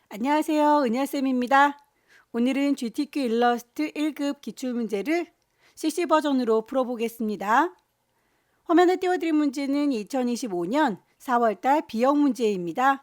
안녕하세요. 은하쌤입니다. 오늘은 GTQ 일러스트 1급 기출문제를 CC 버전으로 풀어보겠습니다. 화면에 띄워드린 문제는 2025년 4월달 B형 문제입니다.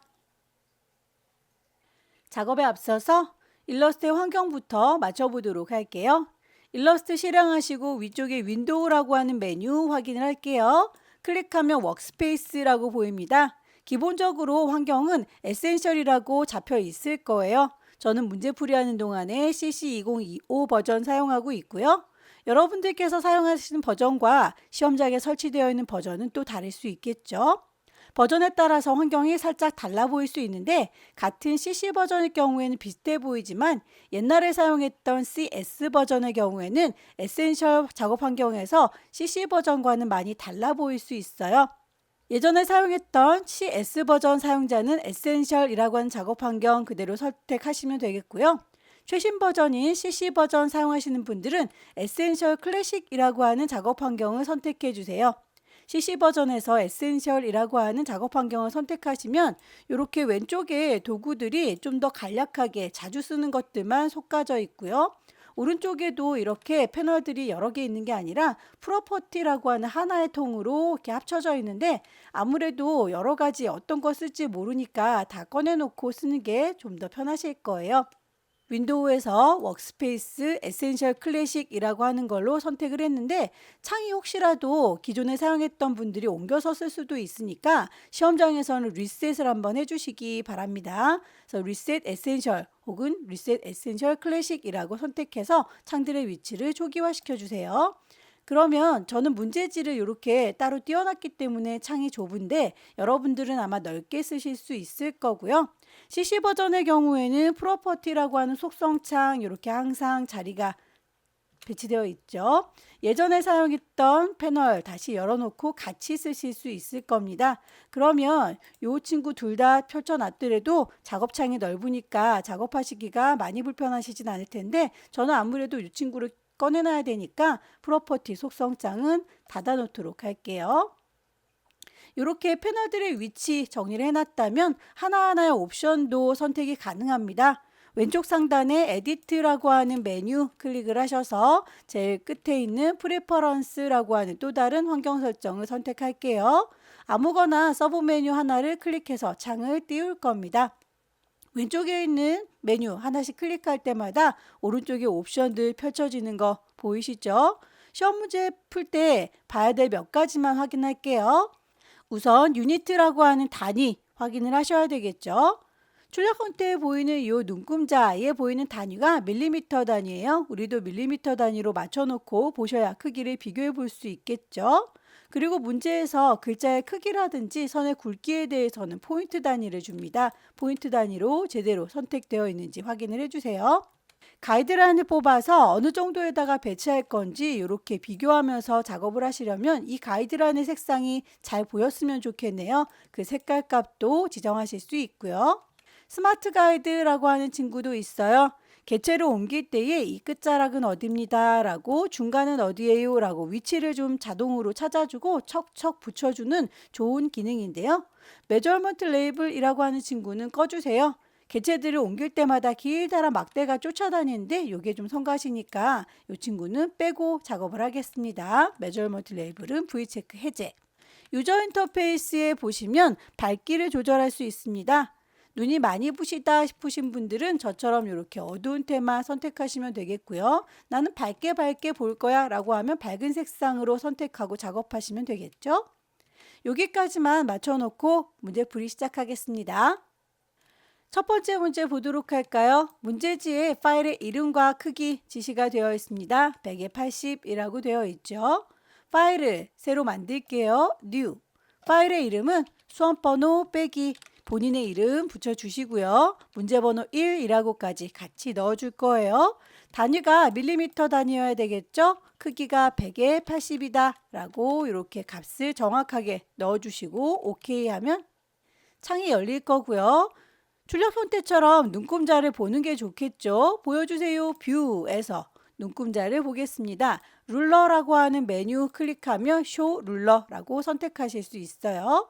작업에 앞서서 일러스트의 환경부터 맞춰보도록 할게요. 일러스트 실행하시고 위쪽에 윈도우라고 하는 메뉴 확인을 할게요. 클릭하면 워크스페이스라고 보입니다. 기본적으로 환경은 에센셜이라고 잡혀 있을 거예요. 저는 문제풀이하는 동안에 CC2025 버전 사용하고 있고요. 여러분들께서 사용하시는 버전과 시험장에 설치되어 있는 버전은 또 다를 수 있겠죠. 버전에 따라서 환경이 살짝 달라 보일 수 있는데 같은 CC 버전의 경우에는 비슷해 보이지만 옛날에 사용했던 CS 버전의 경우에는 에센셜 작업 환경에서 CC 버전과는 많이 달라 보일 수 있어요. 예전에 사용했던 CS 버전 사용자는 에센셜이라고 하는 작업 환경 그대로 선택하시면 되겠고요. 최신 버전인 CC 버전 사용하시는 분들은 에센셜 클래식이라고 하는 작업 환경을 선택해 주세요. CC 버전에서 에센셜이라고 하는 작업 환경을 선택하시면 이렇게 왼쪽에 도구들이 좀 더 간략하게 자주 쓰는 것들만 솎아져 있고요. 오른쪽에도 이렇게 패널들이 여러 개 있는 게 아니라 프로퍼티라고 하는 하나의 통으로 이렇게 합쳐져 있는데 아무래도 여러 가지 어떤 거 쓸지 모르니까 다 꺼내놓고 쓰는 게 좀 더 편하실 거예요. 윈도우에서 워크스페이스 에센셜 클래식이라고 하는 걸로 선택을 했는데 창이 혹시라도 기존에 사용했던 분들이 옮겨서 쓸 수도 있으니까 시험장에서는 리셋을 한번 해주시기 바랍니다. 그래서 리셋 에센셜 혹은 리셋 에센셜 클래식이라고 선택해서 창들의 위치를 초기화시켜 주세요. 그러면 저는 문제지를 이렇게 따로 띄워놨기 때문에 창이 좁은데 여러분들은 아마 넓게 쓰실 수 있을 거고요. CC 버전의 경우에는 프로퍼티라고 하는 속성창 이렇게 항상 자리가 배치되어 있죠. 예전에 사용했던 패널 다시 열어놓고 같이 쓰실 수 있을 겁니다. 그러면 이 친구 둘 다 펼쳐놨더라도 작업창이 넓으니까 작업하시기가 많이 불편하시진 않을 텐데 저는 아무래도 이 친구를 꺼내놔야 되니까 프로퍼티 속성창은 닫아놓도록 할게요. 이렇게 패널들의 위치 정리를 해놨다면 하나하나의 옵션도 선택이 가능합니다. 왼쪽 상단에 에디트라고 하는 메뉴 클릭을 하셔서 제일 끝에 있는 프레퍼런스라고 하는 또 다른 환경 설정을 선택할게요. 아무거나 서브 메뉴 하나를 클릭해서 창을 띄울 겁니다. 왼쪽에 있는 메뉴 하나씩 클릭할 때마다 오른쪽에 옵션들 펼쳐지는 거 보이시죠? 시험 문제 풀 때 봐야 될 몇 가지만 확인할게요. 우선 유니트라고 하는 단위 확인을 하셔야 되겠죠. 출력 형태에 보이는 이 눈금자에 보이는 단위가 밀리미터 단위예요. 우리도 밀리미터 단위로 맞춰놓고 보셔야 크기를 비교해 볼 수 있겠죠. 그리고 문제에서 글자의 크기라든지 선의 굵기에 대해서는 포인트 단위를 줍니다. 포인트 단위로 제대로 선택되어 있는지 확인을 해주세요. 가이드라인을 뽑아서 어느 정도에다가 배치할 건지 이렇게 비교하면서 작업을 하시려면 이 가이드라인의 색상이 잘 보였으면 좋겠네요. 그 색깔 값도 지정하실 수 있고요. 스마트 가이드라고 하는 친구도 있어요. 개체를 옮길 때에 이 끝자락은 어디입니다 라고 중간은 어디예요 라고 위치를 좀 자동으로 찾아주고 척척 붙여주는 좋은 기능인데요. 메저먼트 레이블이라고 하는 친구는 꺼주세요. 개체들을 옮길 때마다 길다란 막대가 쫓아다니는데 이게 좀 성가시니까 이 친구는 빼고 작업을 하겠습니다. 메저먼트 레이블은 V체크 해제. 유저 인터페이스에 보시면 밝기를 조절할 수 있습니다. 눈이 많이 부시다 싶으신 분들은 저처럼 이렇게 어두운 테마 선택하시면 되겠고요. 나는 밝게 볼 거야 라고 하면 밝은 색상으로 선택하고 작업하시면 되겠죠. 여기까지만 맞춰놓고 문제풀이 시작하겠습니다. 첫 번째 문제 보도록 할까요? 문제지에 파일의 이름과 크기 지시가 되어 있습니다. 100에 80이라고 되어 있죠. 파일을 새로 만들게요. New. 파일의 이름은 수험번호 빼기 본인의 이름 붙여주시고요. 문제번호 1이라고까지 같이 넣어줄 거예요. 단위가 밀리미터 단위여야 되겠죠? 크기가 100에 80이다 라고 이렇게 값을 정확하게 넣어주시고 OK 하면 창이 열릴 거고요. 출력 형태처럼 눈금자를 보는 게 좋겠죠. 보여주세요 뷰에서 눈금자를 보겠습니다. 룰러라고 하는 메뉴 클릭하면 쇼 룰러라고 선택하실 수 있어요.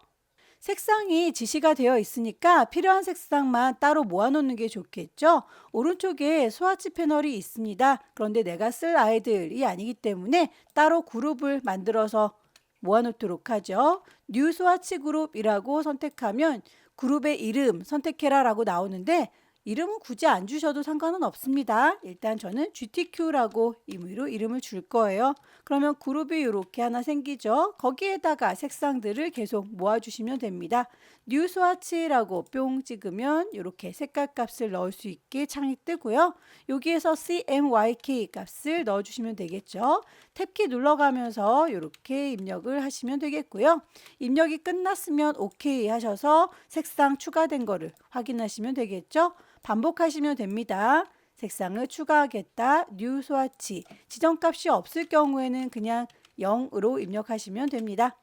색상이 지시가 되어 있으니까 필요한 색상만 따로 모아놓는 게 좋겠죠. 오른쪽에 스와치 패널이 있습니다. 그런데 내가 쓸 아이들이 아니기 때문에 따로 그룹을 만들어서 모아놓도록 하죠. 뉴 스와치 그룹이라고 선택하면 그룹의 이름 선택해라 라고 나오는데 이름은 굳이 안 주셔도 상관은 없습니다. 일단 저는 GTQ라고 임의로 이름을 줄 거예요. 그러면 그룹이 이렇게 하나 생기죠. 거기에다가 색상들을 계속 모아주시면 됩니다. 뉴 스와치라고 뿅 찍으면 이렇게 색깔 값을 넣을 수 있게 창이 뜨고요. 여기에서 CMYK 값을 넣어주시면 되겠죠. 탭키 눌러가면서 이렇게 입력을 하시면 되겠고요. 입력이 끝났으면 OK 하셔서 색상 추가된 거를 확인하시면 되겠죠. 반복하시면 됩니다. 색상을 추가하겠다. 뉴 스와치. 지정값이 없을 경우에는 그냥 0으로 입력하시면 됩니다.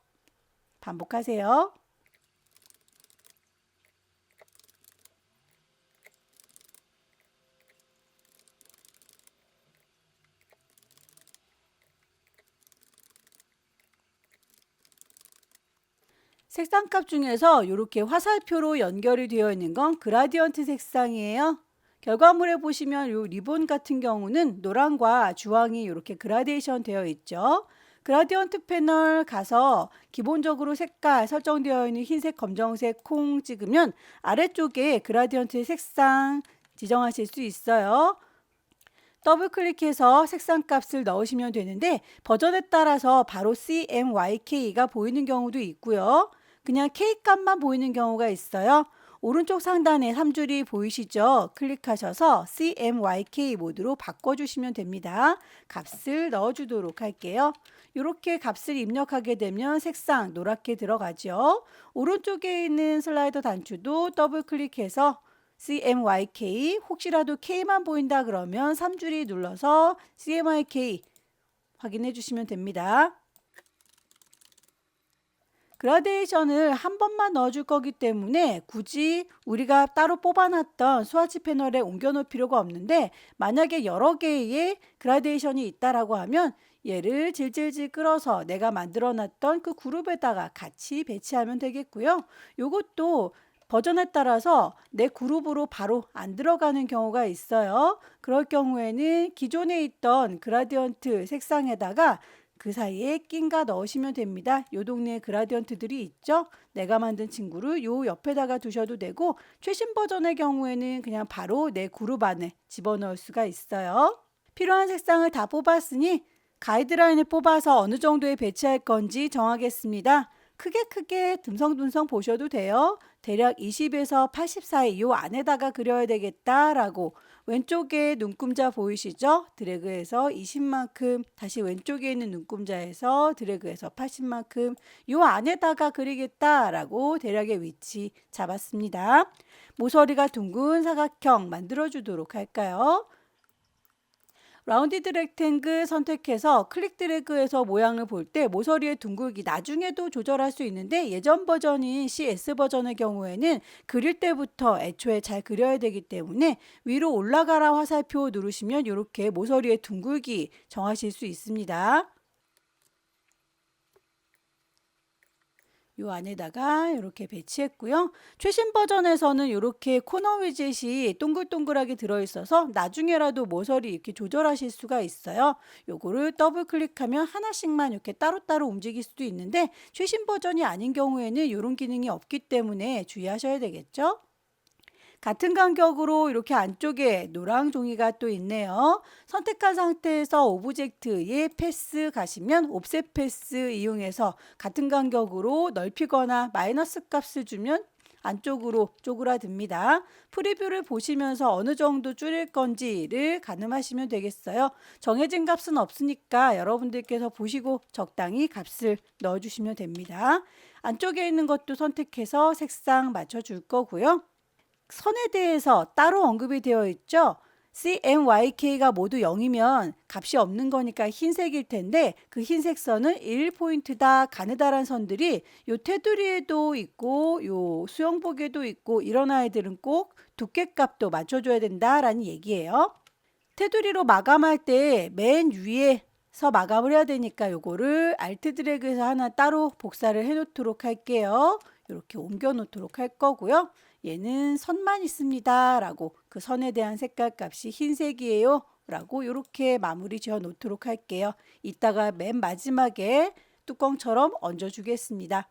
반복하세요. 색상값 중에서 이렇게 화살표로 연결이 되어 있는 건 그라디언트 색상이에요. 결과물에 보시면 이 리본 같은 경우는 노란과 주황이 이렇게 그라데이션 되어 있죠. 그라디언트 패널 가서 기본적으로 색깔 설정되어 있는 흰색, 검정색 콩 찍으면 아래쪽에 그라디언트 색상 지정하실 수 있어요. 더블 클릭해서 색상 값을 넣으시면 되는데 버전에 따라서 바로 CMYK가 보이는 경우도 있고요. 그냥 K 값만 보이는 경우가 있어요. 오른쪽 상단에 3줄이 보이시죠? 클릭하셔서 CMYK 모드로 바꿔주시면 됩니다. 값을 넣어주도록 할게요. 이렇게 값을 입력하게 되면 색상 노랗게 들어가죠. 오른쪽에 있는 슬라이더 단추도 더블 클릭해서 CMYK 혹시라도 K만 보인다 그러면 3줄이 눌러서 CMYK 확인해 주시면 됩니다. 그라데이션을 한 번만 넣어줄 거기 때문에 굳이 우리가 따로 뽑아놨던 스와치 패널에 옮겨 놓을 필요가 없는데 만약에 여러 개의 그라데이션이 있다라고 하면 얘를 질질질 끌어서 내가 만들어 놨던 그 그룹에다가 같이 배치하면 되겠고요. 요것도 버전에 따라서 내 그룹으로 바로 안 들어가는 경우가 있어요. 그럴 경우에는 기존에 있던 그라디언트 색상에다가 그 사이에 낀가 넣으시면 됩니다. 요 동네에 그라디언트들이 있죠. 내가 만든 친구를 요 옆에다가 두셔도 되고 최신 버전의 경우에는 그냥 바로 내 그룹 안에 집어넣을 수가 있어요. 필요한 색상을 다 뽑았으니 가이드라인을 뽑아서 어느 정도에 배치할 건지 정하겠습니다. 크게 듬성듬성 보셔도 돼요. 대략 20에서 80 사이 요 안에다가 그려야 되겠다라고 왼쪽에 눈금자 보이시죠? 드래그해서 20만큼 다시 왼쪽에 있는 눈금자에서 드래그해서 80만큼 요 안에다가 그리겠다라고 대략의 위치 잡았습니다. 모서리가 둥근 사각형 만들어 주도록 할까요? 라운디드 렉탱글 선택해서 클릭 드래그해서 모양을 볼 때 모서리의 둥글기 나중에도 조절할 수 있는데 예전 버전인 CS 버전의 경우에는 그릴 때부터 애초에 잘 그려야 되기 때문에 위로 올라가라 화살표 누르시면 이렇게 모서리의 둥글기 정하실 수 있습니다. 요 안에다가 이렇게 배치했고요. 최신 버전에서는 이렇게 코너 위젯이 동글동글하게 들어있어서 나중에라도 모서리 이렇게 조절하실 수가 있어요. 요거를 더블 클릭하면 하나씩만 이렇게 따로따로 움직일 수도 있는데 최신 버전이 아닌 경우에는 이런 기능이 없기 때문에 주의하셔야 되겠죠. 같은 간격으로 이렇게 안쪽에 노랑 종이가 또 있네요. 선택한 상태에서 오브젝트에 패스 가시면 옵셋 패스 이용해서 같은 간격으로 넓히거나 마이너스 값을 주면 안쪽으로 쪼그라듭니다. 프리뷰를 보시면서 어느 정도 줄일 건지를 가늠하시면 되겠어요. 정해진 값은 없으니까 여러분들께서 보시고 적당히 값을 넣어주시면 됩니다. 안쪽에 있는 것도 선택해서 색상 맞춰줄 거고요. 선에 대해서 따로 언급이 되어 있죠. CMYK가 모두 0이면 값이 없는 거니까 흰색일 텐데 그 흰색 선은 1포인트다 가느다란 선들이 요 테두리에도 있고 요 수영복에도 있고 이런 아이들은 꼭 두께값도 맞춰줘야 된다라는 얘기예요. 테두리로 마감할 때 맨 위에 마감을 해야 되니까 요거를 알트 드래그해서 하나 따로 복사를 해 놓도록 할게요. 이렇게 옮겨 놓도록 할 거고요. 얘는 선만 있습니다 라고, 그 선에 대한 색깔 값이 흰색이에요 라고 이렇게 마무리 지어 놓도록 할게요. 이따가 맨 마지막에 뚜껑처럼 얹어 주겠습니다.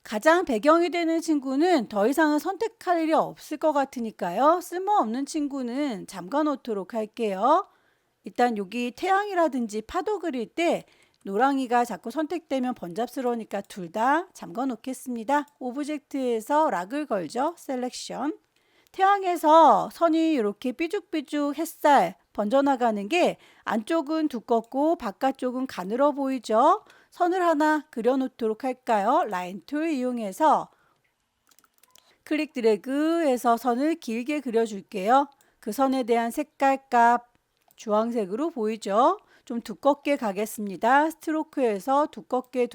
가장 배경이 되는 친구는 더 이상은 선택할 일이 없을 것 같으니까요. 쓸모없는 친구는 잠가 놓도록 할게요. 일단 여기 태양이라든지 파도 그릴 때 노랑이가 자꾸 선택되면 번잡스러우니까 둘 다 잠가 놓겠습니다. 오브젝트에서 락을 걸죠. 셀렉션. 태양에서 선이 이렇게 삐죽삐죽 햇살 번져나가는 게 안쪽은 두껍고 바깥쪽은 가늘어 보이죠. 선을 하나 그려 놓도록 할까요? 라인 툴 이용해서 클릭 드래그해서 선을 길게 그려 줄게요. 그 선에 대한 색깔 값 주황색으로 보이죠? 좀 두껍게 가겠습니다. 스트로크에서 두껍게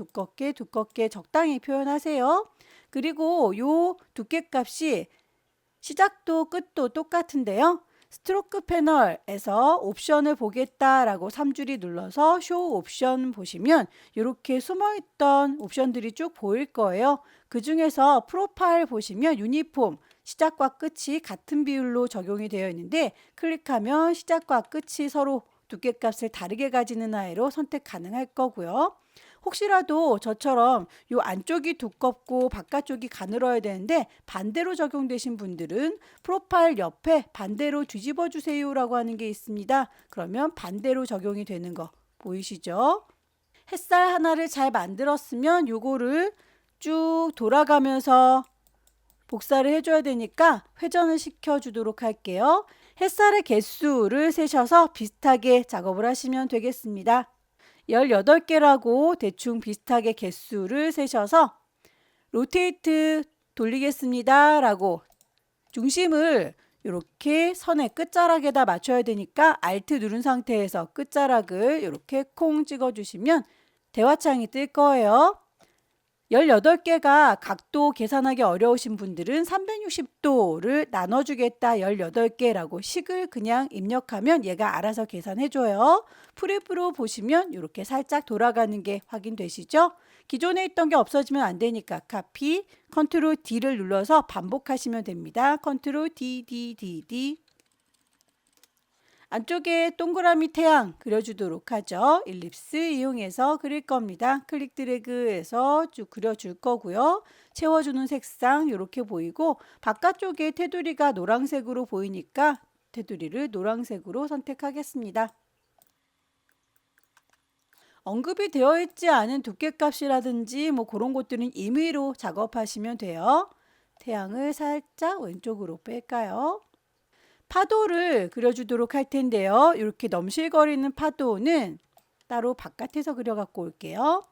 적당히 표현하세요. 그리고 요 두께 값이 시작도 끝도 똑같은데요. 스트로크 패널에서 옵션을 보겠다라고 3줄이 눌러서 쇼 옵션 보시면 이렇게 숨어있던 옵션들이 쭉 보일 거예요. 그 중에서 프로파일 보시면 유니폼 시작과 끝이 같은 비율로 적용이 되어 있는데 클릭하면 시작과 끝이 서로 두께값을 다르게 가지는 아이로 선택 가능할 거고요. 혹시라도 저처럼 요 안쪽이 두껍고 바깥쪽이 가늘어야 되는데 반대로 적용되신 분들은 프로파일 옆에 반대로 뒤집어 주세요 라고 하는 게 있습니다. 그러면 반대로 적용이 되는 거 보이시죠? 햇살 하나를 잘 만들었으면 요거를 쭉 돌아가면서 복사를 해줘야 되니까 회전을 시켜주도록 할게요. 햇살의 개수를 세셔서 비슷하게 작업을 하시면 되겠습니다. 18개라고 대충 비슷하게 개수를 세셔서 로테이트 돌리겠습니다 라고 중심을 이렇게 선의 끝자락에다 맞춰야 되니까 Alt 누른 상태에서 끝자락을 이렇게 콩 찍어 주시면 대화창이 뜰 거예요. 18개가 각도 계산하기 어려우신 분들은 360도를 나눠주겠다 18개라고 식을 그냥 입력하면 얘가 알아서 계산해줘요. 프랩으로 보시면 이렇게 살짝 돌아가는 게 확인되시죠? 기존에 있던 게 없어지면 안 되니까 카피, 컨트롤 D를 눌러서 반복하시면 됩니다. 컨트롤 D. 안쪽에 동그라미 태양 그려주도록 하죠. 일립스 이용해서 그릴 겁니다. 클릭 드래그해서 쭉 그려줄 거고요. 채워주는 색상 이렇게 보이고 바깥쪽에 테두리가 노란색으로 보이니까 테두리를 노란색으로 선택하겠습니다. 언급이 되어 있지 않은 두께값이라든지 뭐 그런 것들은 임의로 작업하시면 돼요. 태양을 살짝 왼쪽으로 뺄까요? 파도를 그려주도록 할 텐데요. 이렇게 넘실거리는 파도는 따로 바깥에서 그려 갖고 올게요.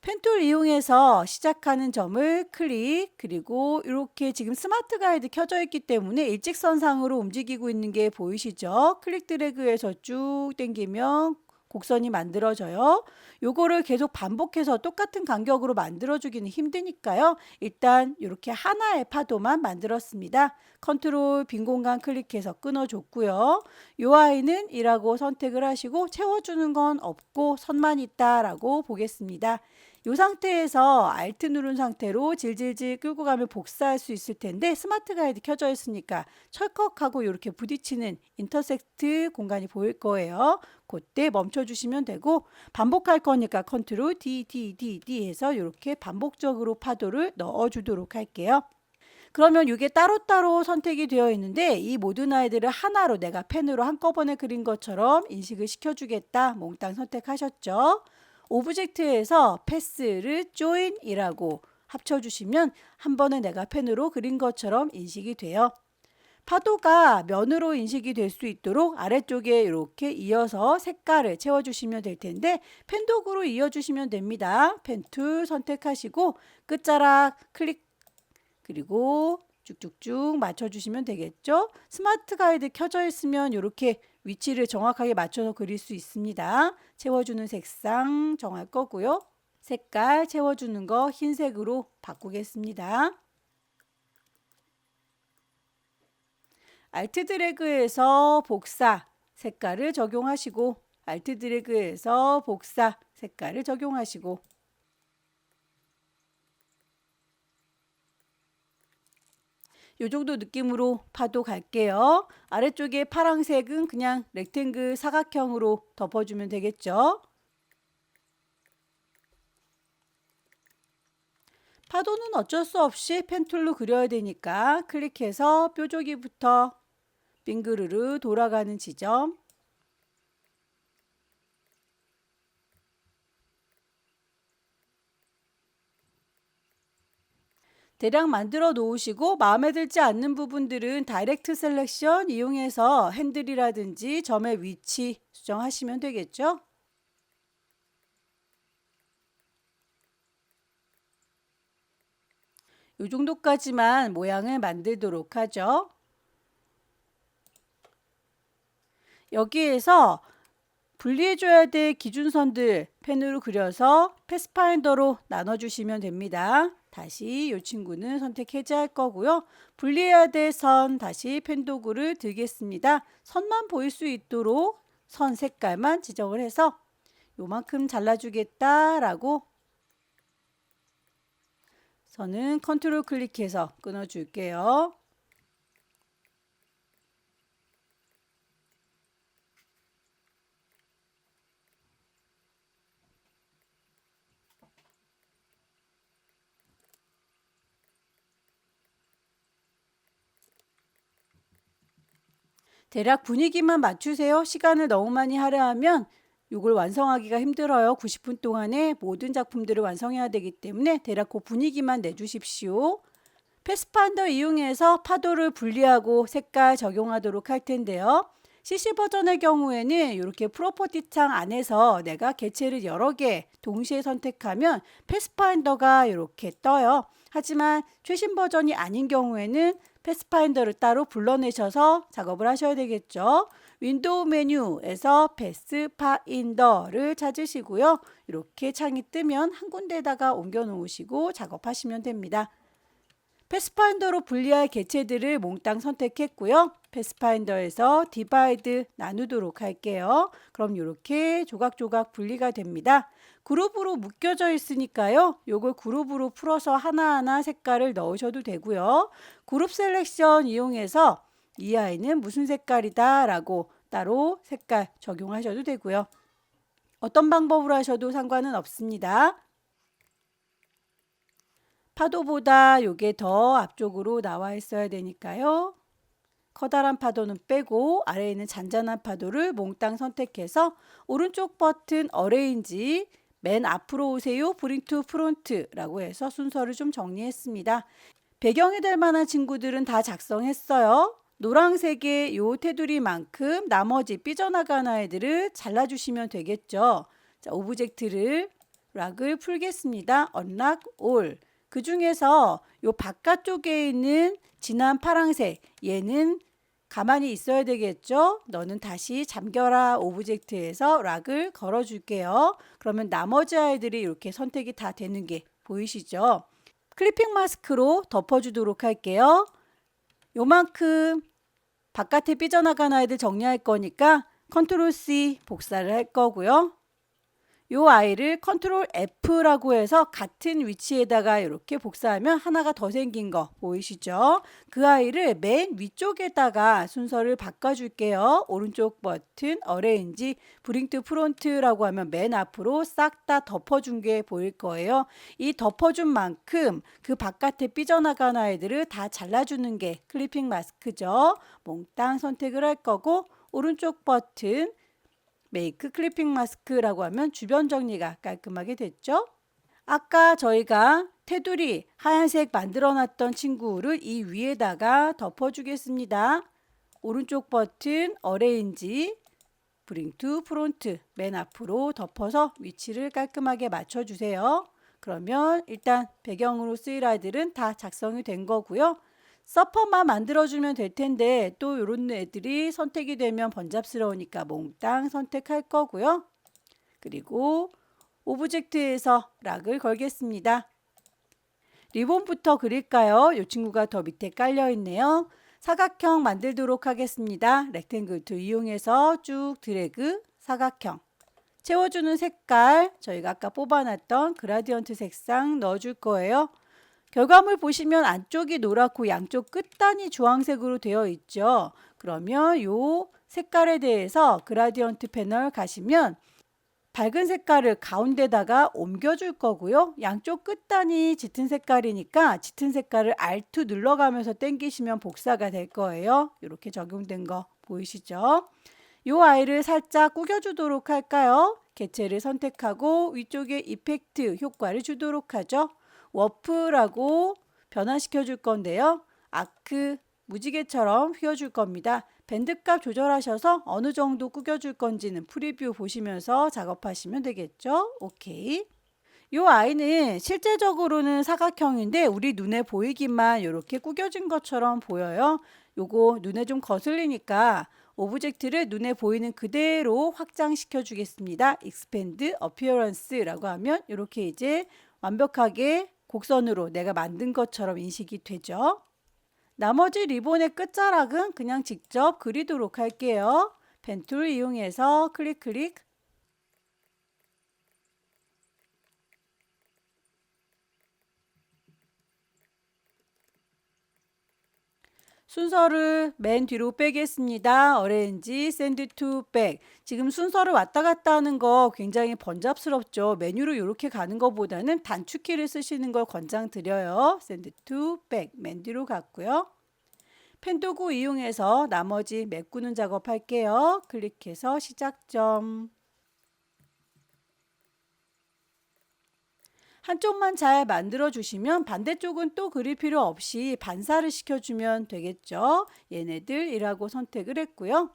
펜툴 이용해서 시작하는 점을 클릭, 그리고 이렇게 지금 스마트 가이드 켜져 있기 때문에 일직선상으로 움직이고 있는 게 보이시죠? 클릭 드래그해서 쭉 당기면 곡선이 만들어져요. 요거를 계속 반복해서 똑같은 간격으로 만들어주기는 힘드니까요. 일단 이렇게 하나의 파도만 만들었습니다. 컨트롤 빈 공간 클릭해서 끊어줬고요. 요 아이는 2라고 선택을 하시고 채워주는 건 없고 선만 있다라고 보겠습니다. 이 상태에서 Alt 누른 상태로 질질질 끌고 가면 복사할 수 있을 텐데 스마트 가이드 켜져 있으니까 철컥하고 이렇게 부딪히는 인터섹트 공간이 보일 거예요. 그때 멈춰 주시면 되고 반복할 거니까 컨트롤 D 해서 이렇게 반복적으로 파도를 넣어 주도록 할게요. 그러면 이게 따로따로 선택이 되어 있는데 이 모든 아이들을 하나로 내가 펜으로 한꺼번에 그린 것처럼 인식을 시켜주겠다 몽땅 선택하셨죠. 오브젝트에서 패스를 join이라고 합쳐주시면 한 번에 내가 펜으로 그린 것처럼 인식이 돼요. 파도가 면으로 인식이 될 수 있도록 아래쪽에 이렇게 이어서 색깔을 채워주시면 될 텐데 펜독으로 이어주시면 됩니다. 펜 툴 선택하시고 끝자락 클릭 그리고 쭉쭉쭉 맞춰주시면 되겠죠. 스마트 가이드 켜져 있으면 이렇게 위치를 정확하게 맞춰서 그릴 수 있습니다. 채워주는 색상 정할 거고요. 색깔 채워주는 거 흰색으로 바꾸겠습니다. Alt 드래그해서 복사 색깔을 적용하시고 알트 드래그해서 복사 색깔을 적용하시고 이 정도 느낌으로 파도 갈게요. 아래쪽에 파란색은 그냥 렉탱글 사각형으로 덮어주면 되겠죠. 파도는 어쩔 수 없이 펜툴로 그려야 되니까 클릭해서 뾰족이부터 빙그르르 돌아가는 지점, 대략 만들어 놓으시고 마음에 들지 않는 부분들은 다이렉트 셀렉션 이용해서 핸들이라든지 점의 위치 수정하시면 되겠죠. 이 정도까지만 모양을 만들도록 하죠. 여기에서 분리해줘야 될 기준선들 펜으로 그려서 패스파인더로 나눠주시면 됩니다. 다시 이 친구는 선택 해제할 거고요. 분리해야 될 선 다시 펜 도구를 들겠습니다. 선만 보일 수 있도록 선 색깔만 지정을 해서 요만큼 잘라주겠다라고 선은 컨트롤 클릭해서 끊어줄게요. 대략 분위기만 맞추세요. 시간을 너무 많이 할애하면 이걸 완성하기가 힘들어요. 90분 동안에 모든 작품들을 완성해야 되기 때문에 대략 그 분위기만 내주십시오. 패스파인더 이용해서 파도를 분리하고 색깔 적용하도록 할 텐데요. CC 버전의 경우에는 이렇게 프로퍼티 창 안에서 내가 객체를 여러 개 동시에 선택하면 패스파인더가 이렇게 떠요. 하지만 최신 버전이 아닌 경우에는 패스파인더를 따로 불러내셔서 작업을 하셔야 되겠죠. 윈도우 메뉴에서 패스파인더를 찾으시고요. 이렇게 창이 뜨면 한 군데다가 옮겨 놓으시고 작업하시면 됩니다. 패스파인더로 분리할 객체들을 몽땅 선택했고요. 패스파인더에서 디바이드 나누도록 할게요. 그럼 이렇게 조각조각 분리가 됩니다. 그룹으로 묶여져 있으니까요. 요걸 그룹으로 풀어서 하나하나 색깔을 넣으셔도 되고요. 그룹 셀렉션 이용해서 이 아이는 무슨 색깔이다 라고 따로 색깔 적용하셔도 되고요. 어떤 방법으로 하셔도 상관은 없습니다. 파도보다 요게 더 앞쪽으로 나와 있어야 되니까요. 커다란 파도는 빼고 아래에 있는 잔잔한 파도를 몽땅 선택해서 오른쪽 버튼 어레인지 맨 앞으로 오세요 브링 투 프론트라고 해서 순서를 좀 정리했습니다. 배경이 될 만한 친구들은 다 작성했어요. 노란색의 요 테두리만큼 나머지 삐져나간 아이들을 잘라주시면 되겠죠. 자, 오브젝트를 락을 풀겠습니다. 언락 올. 그 중에서 요 바깥쪽에 있는 진한 파란색 얘는 가만히 있어야 되겠죠. 너는 다시 잠겨라 오브젝트에서 락을 걸어 줄게요. 그러면 나머지 아이들이 이렇게 선택이 다 되는 게 보이시죠? 클리핑 마스크로 덮어주도록 할게요. 요만큼 바깥에 삐져나간 아이들 정리할 거니까 컨트롤 C 복사를 할 거고요. 요 아이를 컨트롤 F라고 해서 같은 위치에다가 이렇게 복사하면 하나가 더 생긴 거 보이시죠? 그 아이를 맨 위쪽에다가 순서를 바꿔줄게요. 오른쪽 버튼 어레인지 브링 투 프론트라고 하면 맨 앞으로 싹 다 덮어준 게 보일 거예요. 이 덮어준 만큼 그 바깥에 삐져나간 아이들을 다 잘라주는 게 클리핑 마스크죠. 몽땅 선택을 할 거고 오른쪽 버튼 메이크 클리핑 마스크라고 하면 주변 정리가 깔끔하게 됐죠. 아까 저희가 테두리 하얀색 만들어 놨던 친구를 이 위에다가 덮어 주겠습니다. 오른쪽 버튼 어레인지 브링 투 프론트 맨 앞으로 덮어서 위치를 깔끔하게 맞춰 주세요. 그러면 일단 배경으로 쓰일 아이들은 다 작성이 된 거고요. 서퍼만 만들어주면 될 텐데 또 이런 애들이 선택이 되면 번잡스러우니까 몽땅 선택할 거고요. 그리고 오브젝트에서 락을 걸겠습니다. 리본부터 그릴까요? 이 친구가 더 밑에 깔려 있네요. 사각형 만들도록 하겠습니다. 렉탱글 툴 이용해서 쭉 드래그 사각형. 채워주는 색깔 저희가 아까 뽑아놨던 그라디언트 색상 넣어줄 거예요. 결과물 보시면 안쪽이 노랗고 양쪽 끝단이 주황색으로 되어 있죠. 그러면 요 색깔에 대해서 그라디언트 패널 가시면 밝은 색깔을 가운데다가 옮겨줄 거고요. 양쪽 끝단이 짙은 색깔이니까 짙은 색깔을 Alt 눌러가면서 당기시면 복사가 될 거예요. 이렇게 적용된 거 보이시죠? 이 아이를 살짝 구겨주도록 할까요? 개체를 선택하고 위쪽에 이펙트 효과를 주도록 하죠. 워프라고 변환시켜 줄 건데요. 아크 무지개처럼 휘어줄 겁니다. 밴드값 조절하셔서 어느 정도 구겨줄 건지는 프리뷰 보시면서 작업하시면 되겠죠. 오케이. 이 아이는 실제적으로는 사각형인데 우리 눈에 보이기만 이렇게 구겨진 것처럼 보여요. 요거 눈에 좀 거슬리니까 오브젝트를 눈에 보이는 그대로 확장시켜 주겠습니다. Expand Appearance라고 하면 이렇게 이제 완벽하게 곡선으로 내가 만든 것처럼 인식이 되죠. 나머지 리본의 끝자락은 그냥 직접 그리도록 할게요. 펜툴 이용해서 클릭 클릭. 순서를 맨 뒤로 빼겠습니다. 어레인지, 샌드 투 백. 지금 순서를 왔다 갔다 하는 거 굉장히 번잡스럽죠. 메뉴로 이렇게 가는 것보다는 단축키를 쓰시는 걸 권장드려요. 샌드 투 백. 맨 뒤로 갔고요. 펜 도구 이용해서 나머지 메꾸는 작업할게요. 클릭해서 시작점. 한쪽만 잘 만들어 주시면 반대쪽은 또 그릴 필요 없이 반사를 시켜주면 되겠죠. 얘네들이라고 선택을 했고요.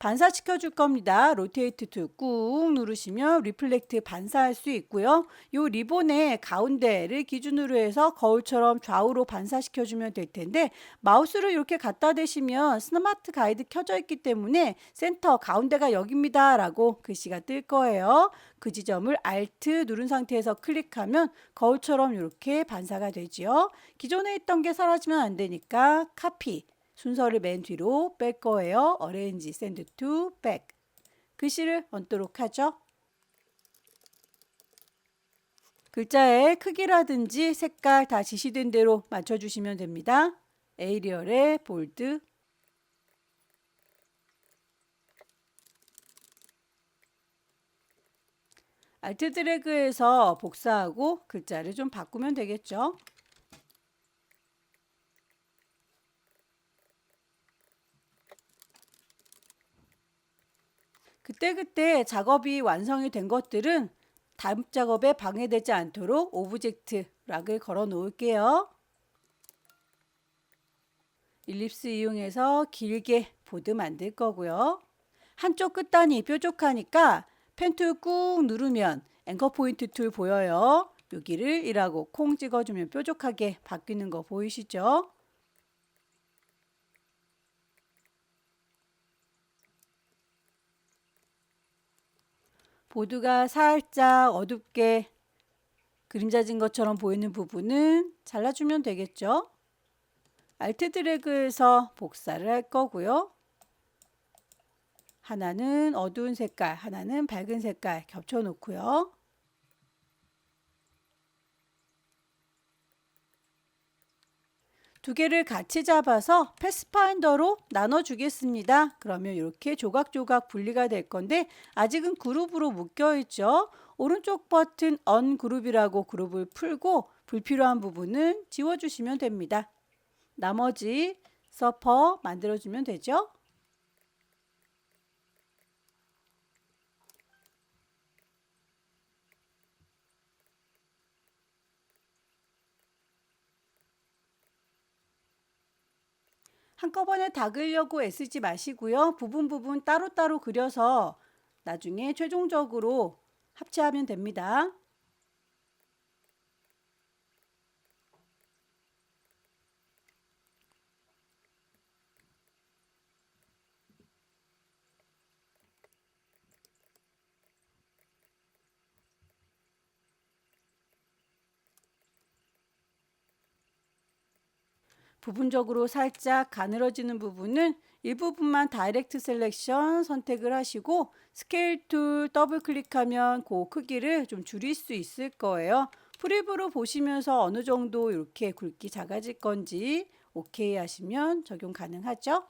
반사시켜 줄 겁니다. 로테이트 툴 꾹 누르시면 리플렉트 반사할 수 있고요. 이 리본의 가운데를 기준으로 해서 거울처럼 좌우로 반사시켜 주면 될 텐데 마우스를 이렇게 갖다 대시면 스마트 가이드 켜져 있기 때문에 센터 가운데가 여기입니다 라고 글씨가 뜰 거예요. 그 지점을 Alt 누른 상태에서 클릭하면 거울처럼 이렇게 반사가 되지요. 기존에 있던 게 사라지면 안 되니까 카피. 순서를 맨 뒤로 뺄 거예요. Arrange, Send to Back. 글씨를 얹도록 하죠. 글자의 크기라든지 색깔 다 지시된 대로 맞춰주시면 됩니다. 에이리얼에 볼드. Alt 드래그해서 복사하고 글자를 좀 바꾸면 되겠죠. 그때그때 작업이 완성이 된 것들은 다음 작업에 방해되지 않도록 오브젝트 락을 걸어 놓을게요. 일립스 이용해서 길게 보드 만들 거고요. 한쪽 끝단이 뾰족하니까 펜 툴 꾹 누르면 앵커 포인트 툴 보여요. 여기를 1하고 콩 찍어주면 뾰족하게 바뀌는 거 보이시죠? 보드가 살짝 어둡게 그림자진 것처럼 보이는 부분은 잘라주면 되겠죠. Alt 드래그해서 복사를 할 거고요. 하나는 어두운 색깔, 하나는 밝은 색깔 겹쳐 놓고요. 두 개를 같이 잡아서 패스파인더로 나눠 주겠습니다. 그러면 이렇게 조각조각 분리가 될 건데 아직은 그룹으로 묶여 있죠. 오른쪽 버튼 언그룹이라고 그룹을 풀고 불필요한 부분은 지워주시면 됩니다. 나머지 서퍼 만들어주면 되죠. 한꺼번에 다 그리려고 애쓰지 마시고요. 부분 따로따로 그려서 나중에 최종적으로 합체하면 됩니다. 부분적으로 살짝 가늘어지는 부분은 일부분만 다이렉트 셀렉션 선택을 하시고 스케일 툴 더블 클릭하면 그 크기를 좀 줄일 수 있을 거예요. 프리뷰로 보시면서 어느 정도 이렇게 굵기 작아질 건지 오케이 하시면 적용 가능하죠.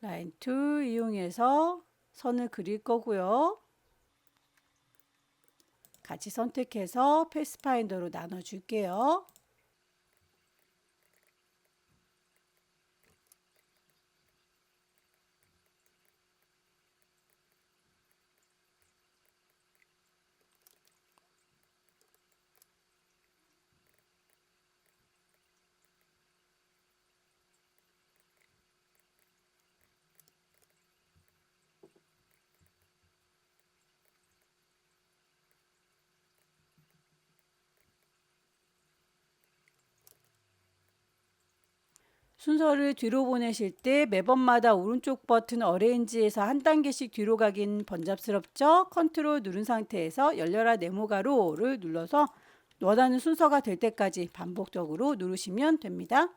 라인 툴 이용해서 선을 그릴 거고요. 같이 선택해서 패스파인더로 나눠 줄게요. 순서를 뒤로 보내실 때 매번마다 오른쪽 버튼 어레인지에서 한 단계씩 뒤로 가긴 번잡스럽죠? 컨트롤 누른 상태에서 열려라 네모가로를 눌러서 원하는 순서가 될 때까지 반복적으로 누르시면 됩니다.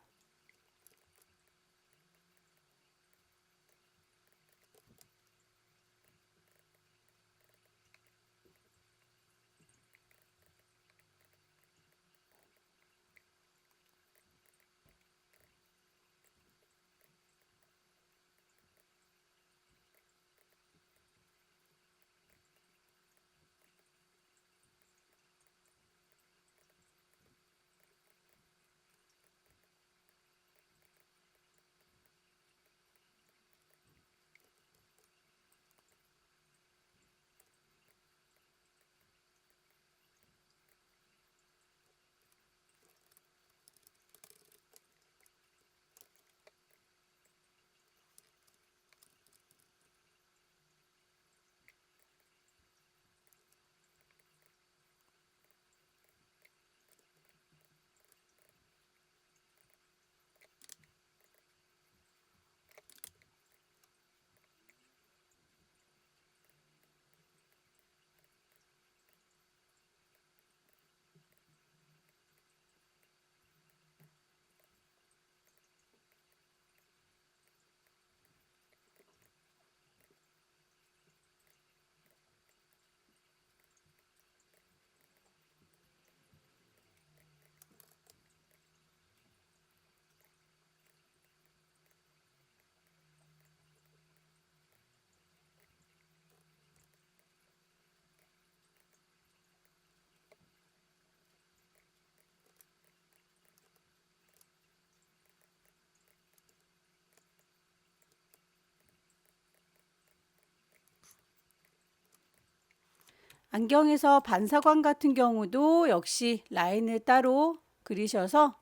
안경에서 반사광 같은 경우도 역시 라인을 따로 그리셔서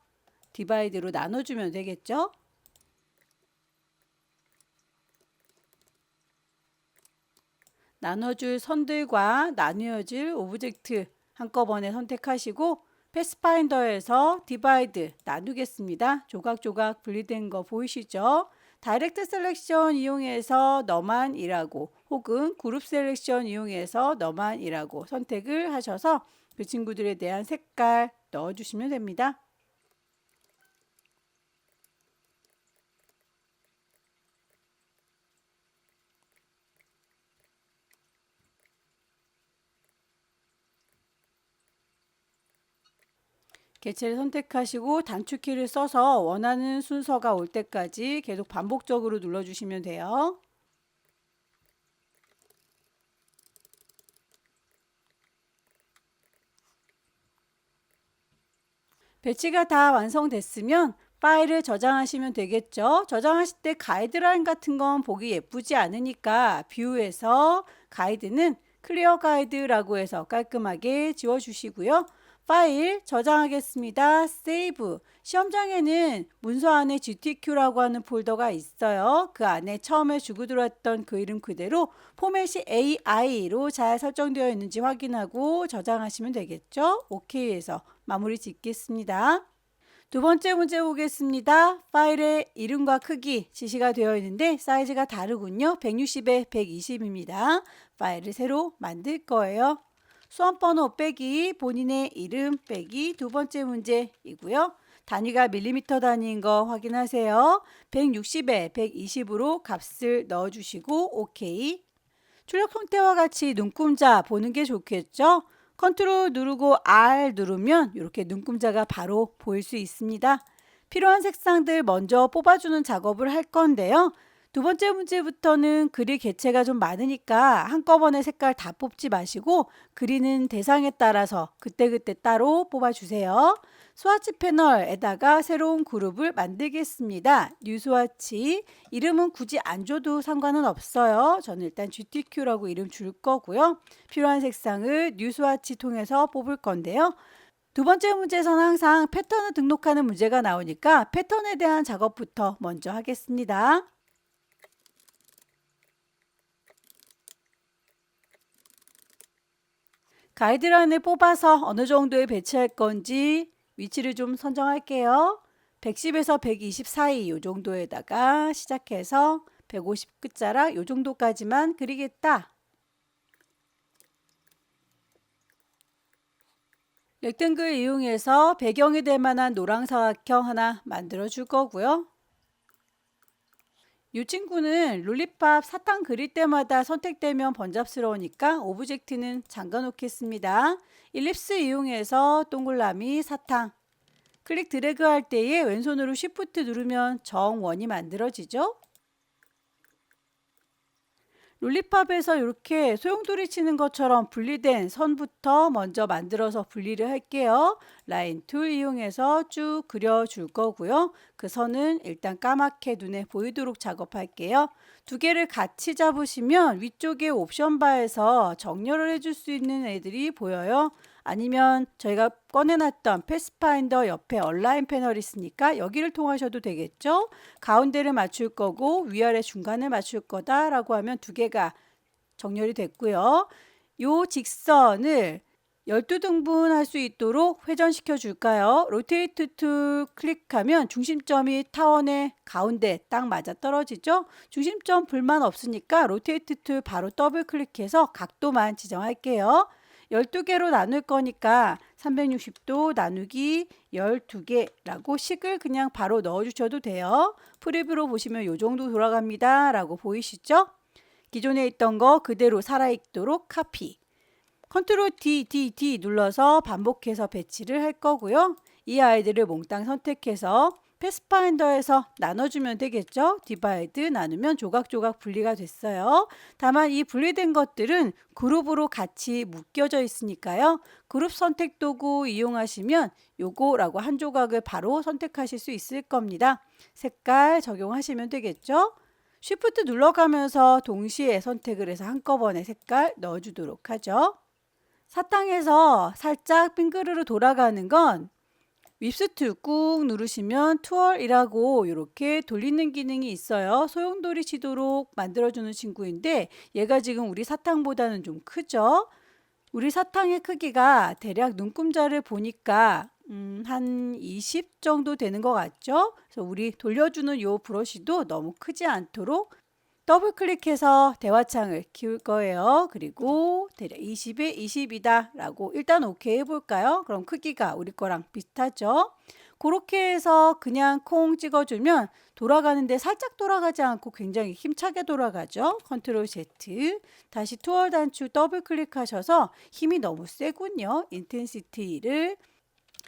디바이드로 나눠주면 되겠죠. 나눠줄 선들과 나뉘어질 오브젝트 한꺼번에 선택하시고 패스파인더에서 디바이드 나누겠습니다. 조각조각 분리된 거 보이시죠? 다이렉트 셀렉션 이용해서 너만 일하고 혹은 그룹 셀렉션 이용해서 너만 일하고 선택을 하셔서 그 친구들에 대한 색깔 넣어주시면 됩니다. 개체를 선택하시고 단축키를 써서 원하는 순서가 올 때까지 계속 반복적으로 눌러주시면 돼요. 배치가 다 완성됐으면 파일을 저장하시면 되겠죠. 저장하실 때 가이드라인 같은 건 보기 예쁘지 않으니까 뷰에서 가이드는 클리어 가이드라고 해서 깔끔하게 지워주시고요. 파일 저장하겠습니다. 세이브. 시험장에는 문서 안에 GTQ라고 하는 폴더가 있어요. 그 안에 처음에 주고 들어왔던 그 이름 그대로 포맷이 AI로 잘 설정되어 있는지 확인하고 저장하시면 되겠죠. 오케이 해서 마무리 짓겠습니다. 두 번째 문제 보겠습니다. 파일의 이름과 크기 지시가 되어 있는데 사이즈가 다르군요. 160에 120입니다. 파일을 새로 만들 거예요. 수험번호 빼기 본인의 이름 빼기 두 번째 문제이고요. 단위가 밀리미터 단위인 거 확인하세요. 160에 120으로 값을 넣어주시고 오케이. 출력 형태와 같이 눈금자 보는 게 좋겠죠? 컨트롤 누르고 R 누르면 이렇게 눈금자가 바로 보일 수 있습니다. 필요한 색상들 먼저 뽑아주는 작업을 할 건데요. 두 번째 문제부터는 그릴 개체가 좀 많으니까 한꺼번에 색깔 다 뽑지 마시고 그리는 대상에 따라서 그때그때 따로 뽑아주세요. 스와치 패널에다가 새로운 그룹을 만들겠습니다. 뉴 스와치. 이름은 굳이 안 줘도 상관은 없어요. 저는 일단 GTQ라고 이름 줄 거고요. 필요한 색상을 뉴 스와치 통해서 뽑을 건데요. 두 번째 문제에서는 항상 패턴을 등록하는 문제가 나오니까 패턴에 대한 작업부터 먼저 하겠습니다. 가이드라인을 뽑아서 어느 정도에 배치할 건지 위치를 좀 선정할게요. 110에서 120 사이 이 정도에다가 시작해서 150 끝자락 이 정도까지만 그리겠다. 렉탱글 이용해서 배경이 될 만한 노랑 사각형 하나 만들어 줄 거고요. 이 친구는 롤리팝 사탕 그릴 때마다 선택되면 번잡스러우니까 오브젝트는 잠가 놓겠습니다. 일립스 이용해서 동그라미 사탕 클릭 드래그 할 때에 왼손으로 쉬프트 누르면 정원이 만들어지죠. 롤리팝에서 이렇게 소용돌이 치는 것처럼 분리된 선부터 먼저 만들어서 분리를 할게요. 라인 툴 이용해서 쭉 그려줄 거고요. 그 선은 일단 까맣게 눈에 보이도록 작업할게요. 두 개를 같이 잡으시면 위쪽에 옵션 바에서 정렬을 해줄 수 있는 애들이 보여요. 아니면 저희가 꺼내놨던 패스파인더 옆에 얼라인 패널이 있으니까 여기를 통하셔도 되겠죠. 가운데를 맞출 거고 위아래 중간을 맞출 거다라고 하면 두 개가 정렬이 됐고요. 요 직선을 12등분 할 수 있도록 회전시켜 줄까요? 로테이트 툴 클릭하면 중심점이 타원의 가운데 딱 맞아 떨어지죠? 중심점 불만 없으니까 로테이트 툴 바로 더블 클릭해서 각도만 지정할게요. 12개로 나눌 거니까 360도 나누기 12개라고 식을 그냥 바로 넣어 주셔도 돼요. 프리뷰로 보시면 이 정도 돌아갑니다 라고 보이시죠? 기존에 있던 거 그대로 살아있도록 카피. 컨트롤 D 눌러서 반복해서 배치를 할 거고요. 이 아이들을 몽땅 선택해서 패스파인더에서 나눠주면 되겠죠. 디바이드 나누면 조각조각 분리가 됐어요. 다만 이 분리된 것들은 그룹으로 같이 묶여져 있으니까요. 그룹 선택 도구 이용하시면 요거라고 한 조각을 바로 선택하실 수 있을 겁니다. 색깔 적용하시면 되겠죠. 쉬프트 눌러가면서 동시에 선택을 해서 한꺼번에 색깔 넣어주도록 하죠. 사탕에서 살짝 빙그르르 돌아가는 건 윕스트 꾹 누르시면 투얼이라고 이렇게 돌리는 기능이 있어요. 소용돌이 치도록 만들어주는 친구인데 얘가 지금 우리 사탕보다는 좀 크죠. 우리 사탕의 크기가 대략 눈금자를 보니까 한 20 정도 되는 것 같죠. 그래서 우리 돌려주는 요 브러쉬도 너무 크지 않도록 더블 클릭해서 대화창을 키울 거예요. 그리고 대략 20에 20이다 라고 일단 오케이 해볼까요? 그럼 크기가 우리 거랑 비슷하죠? 그렇게 해서 그냥 콩 찍어주면 돌아가는데 살짝 돌아가지 않고 굉장히 힘차게 돌아가죠. 컨트롤 Z 다시 투얼 단추 더블 클릭하셔서 힘이 너무 세군요. 인텐시티를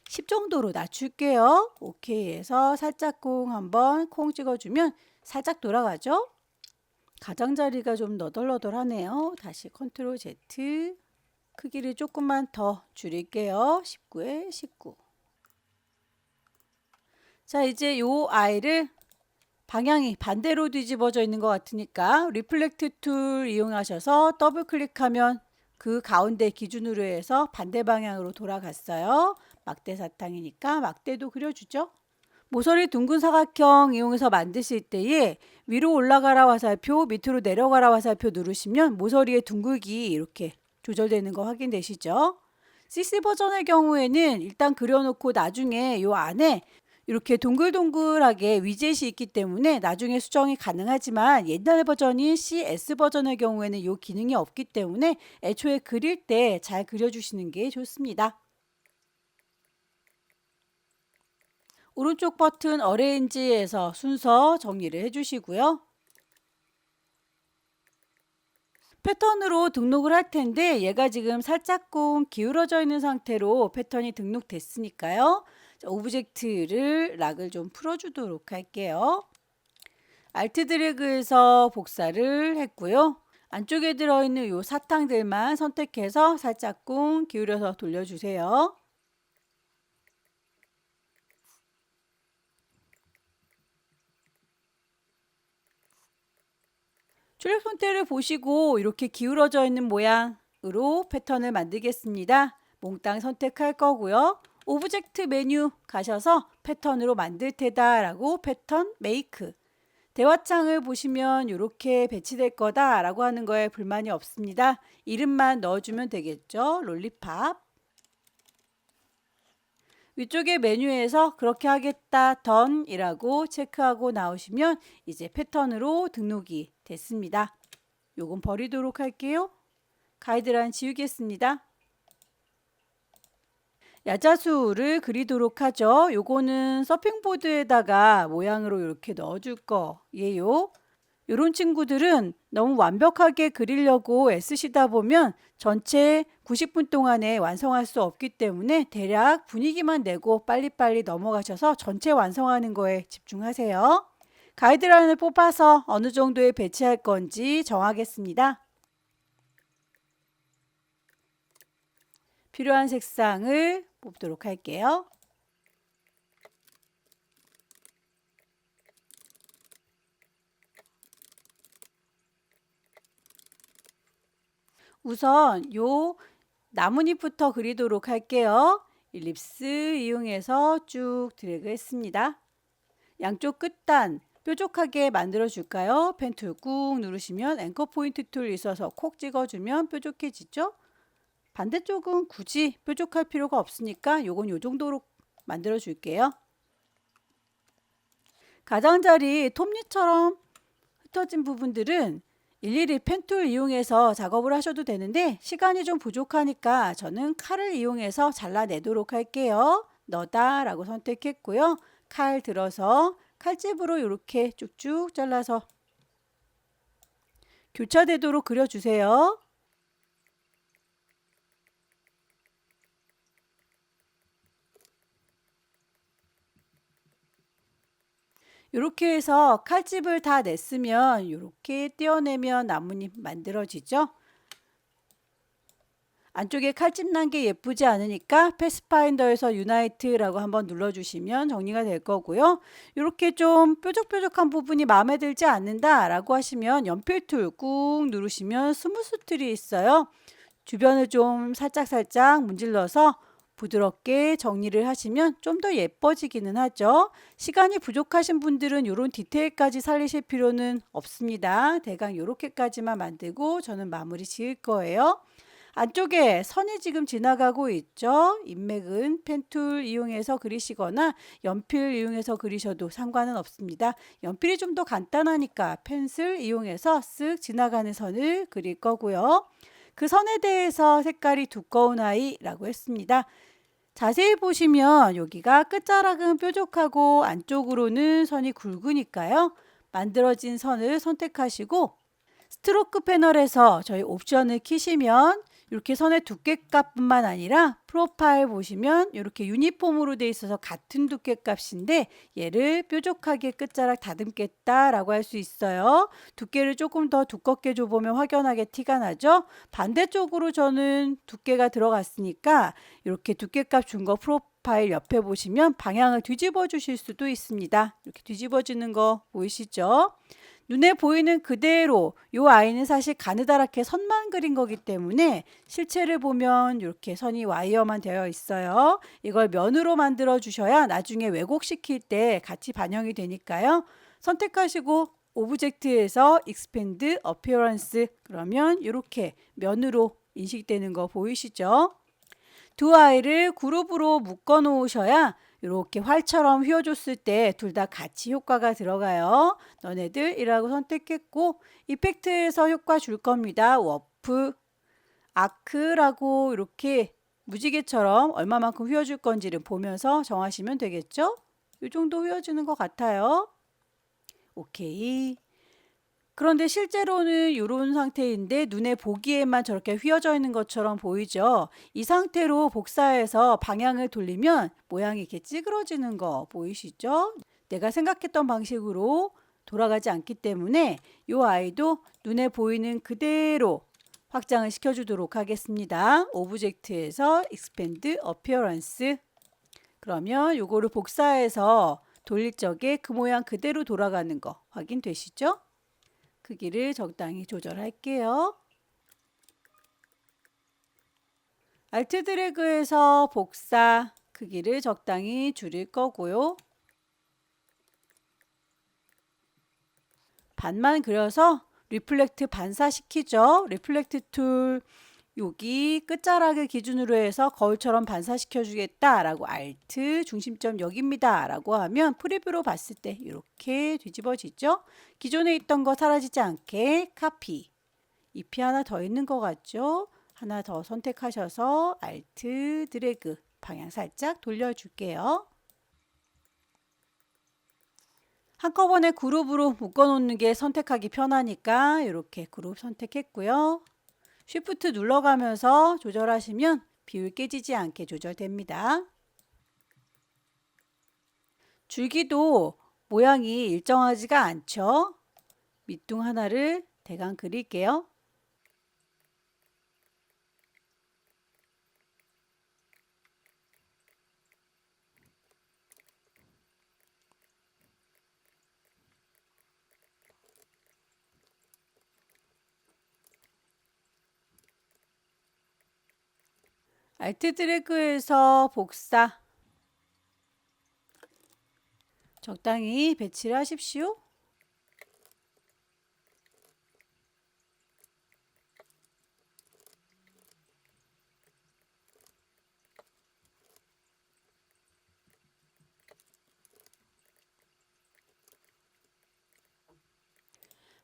10 정도로 낮출게요. 오케이 해서 살짝 한번 콩 찍어주면 살짝 돌아가죠. 가장자리가 좀 너덜너덜하네요. 다시 컨트롤 Z 크기를 조금만 더 줄일게요. 19에 19. 자, 이제 요 아이를 방향이 반대로 뒤집어져 있는 것 같으니까 리플렉트 툴 이용하셔서 더블 클릭하면 그 가운데 기준으로 해서 반대 방향으로 돌아갔어요. 막대 사탕이니까 막대도 그려주죠. 모서리 둥근 사각형 이용해서 만드실 때에 위로 올라가라 화살표, 밑으로 내려가라 화살표 누르시면 모서리의 둥글기 이렇게 조절되는 거 확인되시죠? CC 버전의 경우에는 일단 그려놓고 나중에 이 안에 이렇게 동글동글하게 위젯이 있기 때문에 나중에 수정이 가능하지만 옛날 버전인 CS 버전의 경우에는 이 기능이 없기 때문에 애초에 그릴 때 잘 그려주시는 게 좋습니다. 오른쪽 버튼 어레인지에서 순서 정리를 해주시고요. 패턴으로 등록을 할 텐데 얘가 지금 살짝쿵 기울어져 있는 상태로 패턴이 등록됐으니까요. 자, 오브젝트를 락을 좀 풀어주도록 할게요. 알트 드래그해서 복사를 했고요. 안쪽에 들어있는 요 사탕들만 선택해서 살짝쿵 기울여서 돌려주세요. 출력 손대를 보시고 이렇게 기울어져 있는 모양으로 패턴을 만들겠습니다. 몽땅 선택할 거고요. 오브젝트 메뉴 가셔서 패턴으로 만들 테다 라고 패턴 메이크. 대화창을 보시면 이렇게 배치될 거다 라고 하는 거에 불만이 없습니다. 이름만 넣어주면 되겠죠. 롤리팝. 위쪽에 메뉴에서 그렇게 하겠다 던이라고 체크하고 나오시면 이제 패턴으로 등록이 됐습니다. 요건 버리도록 할게요. 가이드라인 지우겠습니다. 야자수를 그리도록 하죠. 요거는 서핑보드에다가 모양으로 이렇게 넣어줄 거예요. 이런 친구들은 너무 완벽하게 그리려고 애쓰시다 보면 전체 90분 동안에 완성할 수 없기 때문에 대략 분위기만 내고 빨리빨리 넘어가셔서 전체 완성하는 거에 집중하세요. 가이드라인을 뽑아서 어느 정도에 배치할 건지 정하겠습니다. 필요한 색상을 뽑도록 할게요. 우선 요 나뭇잎부터 그리도록 할게요. 일립스 이용해서 쭉 드래그 했습니다. 양쪽 끝단 뾰족하게 만들어 줄까요? 펜 툴 꾹 누르시면 앵커 포인트 툴 있어서 콕 찍어주면 뾰족해지죠? 반대쪽은 굳이 뾰족할 필요가 없으니까 요건 요 정도로 만들어 줄게요. 가장자리 톱니처럼 흩어진 부분들은 일일이 펜툴 이용해서 작업을 하셔도 되는데 시간이 좀 부족하니까 저는 칼을 이용해서 잘라내도록 할게요. 너다 라고 선택했고요. 칼 들어서 칼집으로 이렇게 쭉쭉 잘라서 교차되도록 그려주세요. 이렇게 해서 칼집을 다 냈으면 이렇게 떼어내면 나뭇잎 만들어지죠. 안쪽에 칼집 난 게 예쁘지 않으니까 패스파인더에서 유나이트라고 한번 눌러주시면 정리가 될 거고요. 이렇게 좀 뾰족뾰족한 부분이 마음에 들지 않는다 라고 하시면 연필 툴 꾹 누르시면 스무스 툴이 있어요. 주변을 좀 살짝살짝 문질러서 부드럽게 정리를 하시면 좀 더 예뻐지기는 하죠. 시간이 부족하신 분들은 이런 디테일까지 살리실 필요는 없습니다. 대강 이렇게까지만 만들고 저는 마무리 지을 거예요. 안쪽에 선이 지금 지나가고 있죠. 인맥은 펜툴 이용해서 그리시거나 연필 이용해서 그리셔도 상관은 없습니다. 연필이 좀 더 간단하니까 펜슬 이용해서 쓱 지나가는 선을 그릴 거고요. 그 선에 대해서 색깔이 두꺼운 아이라고 했습니다. 자세히 보시면 여기가 끝자락은 뾰족하고 안쪽으로는 선이 굵으니까요. 만들어진 선을 선택하시고 스트로크 패널에서 저희 옵션을 키시면 이렇게 선의 두께값뿐만 아니라 프로파일 보시면 이렇게 유니폼으로 되어 있어서 같은 두께값인데 얘를 뾰족하게 끝자락 다듬겠다라고 할 수 있어요. 두께를 조금 더 두껍게 줘보면 확연하게 티가 나죠. 반대쪽으로 저는 두께가 들어갔으니까 이렇게 두께값 준 거 프로파일 옆에 보시면 방향을 뒤집어 주실 수도 있습니다. 이렇게 뒤집어지는 거 보이시죠? 눈에 보이는 그대로 이 아이는 사실 가느다랗게 선만 그린 거기 때문에 실체를 보면 이렇게 선이 와이어만 되어 있어요. 이걸 면으로 만들어 주셔야 나중에 왜곡시킬 때 같이 반영이 되니까요. 선택하시고 오브젝트에서 익스펜드 어피어런스 그러면 이렇게 면으로 인식되는 거 보이시죠? 두 아이를 그룹으로 묶어 놓으셔야 이렇게 활처럼 휘어줬을 때 둘 다 같이 효과가 들어가요. 너네들이라고 선택했고 이펙트에서 효과 줄 겁니다. 워프, 아크라고 이렇게 무지개처럼 얼마만큼 휘어줄 건지를 보면서 정하시면 되겠죠. 이 정도 휘어지는 것 같아요. 오케이. 그런데 실제로는 이런 상태인데 눈에 보기에만 저렇게 휘어져 있는 것처럼 보이죠? 이 상태로 복사해서 방향을 돌리면 모양이 이렇게 찌그러지는 거 보이시죠? 내가 생각했던 방식으로 돌아가지 않기 때문에 이 아이도 눈에 보이는 그대로 확장을 시켜주도록 하겠습니다. 오브젝트에서 Expand Appearance. 그러면 요거를 복사해서 돌릴 적에 그 모양 그대로 돌아가는 거 확인되시죠? 크기를 적당히 조절할게요. 알트 드래그해서 복사 크기를 적당히 줄일 거고요. 반만 그려서 리플렉트 반사시키죠. 리플렉트 툴 여기 끝자락을 기준으로 해서 거울처럼 반사시켜 주겠다라고 알트 중심점 여기입니다 라고 하면 프리뷰로 봤을 때 이렇게 뒤집어지죠. 기존에 있던 거 사라지지 않게 카피. 잎이 하나 더 있는 것 같죠. 하나 더 선택하셔서 알트 드래그 방향 살짝 돌려줄게요. 한꺼번에 그룹으로 묶어 놓는 게 선택하기 편하니까 이렇게 그룹 선택했고요. 쉬프트 눌러가면서 조절하시면 비율 깨지지 않게 조절됩니다. 줄기도 모양이 일정하지가 않죠. 밑둥 하나를 대강 그릴게요. 알트 드래그해서 복사 적당히 배치를 하십시오.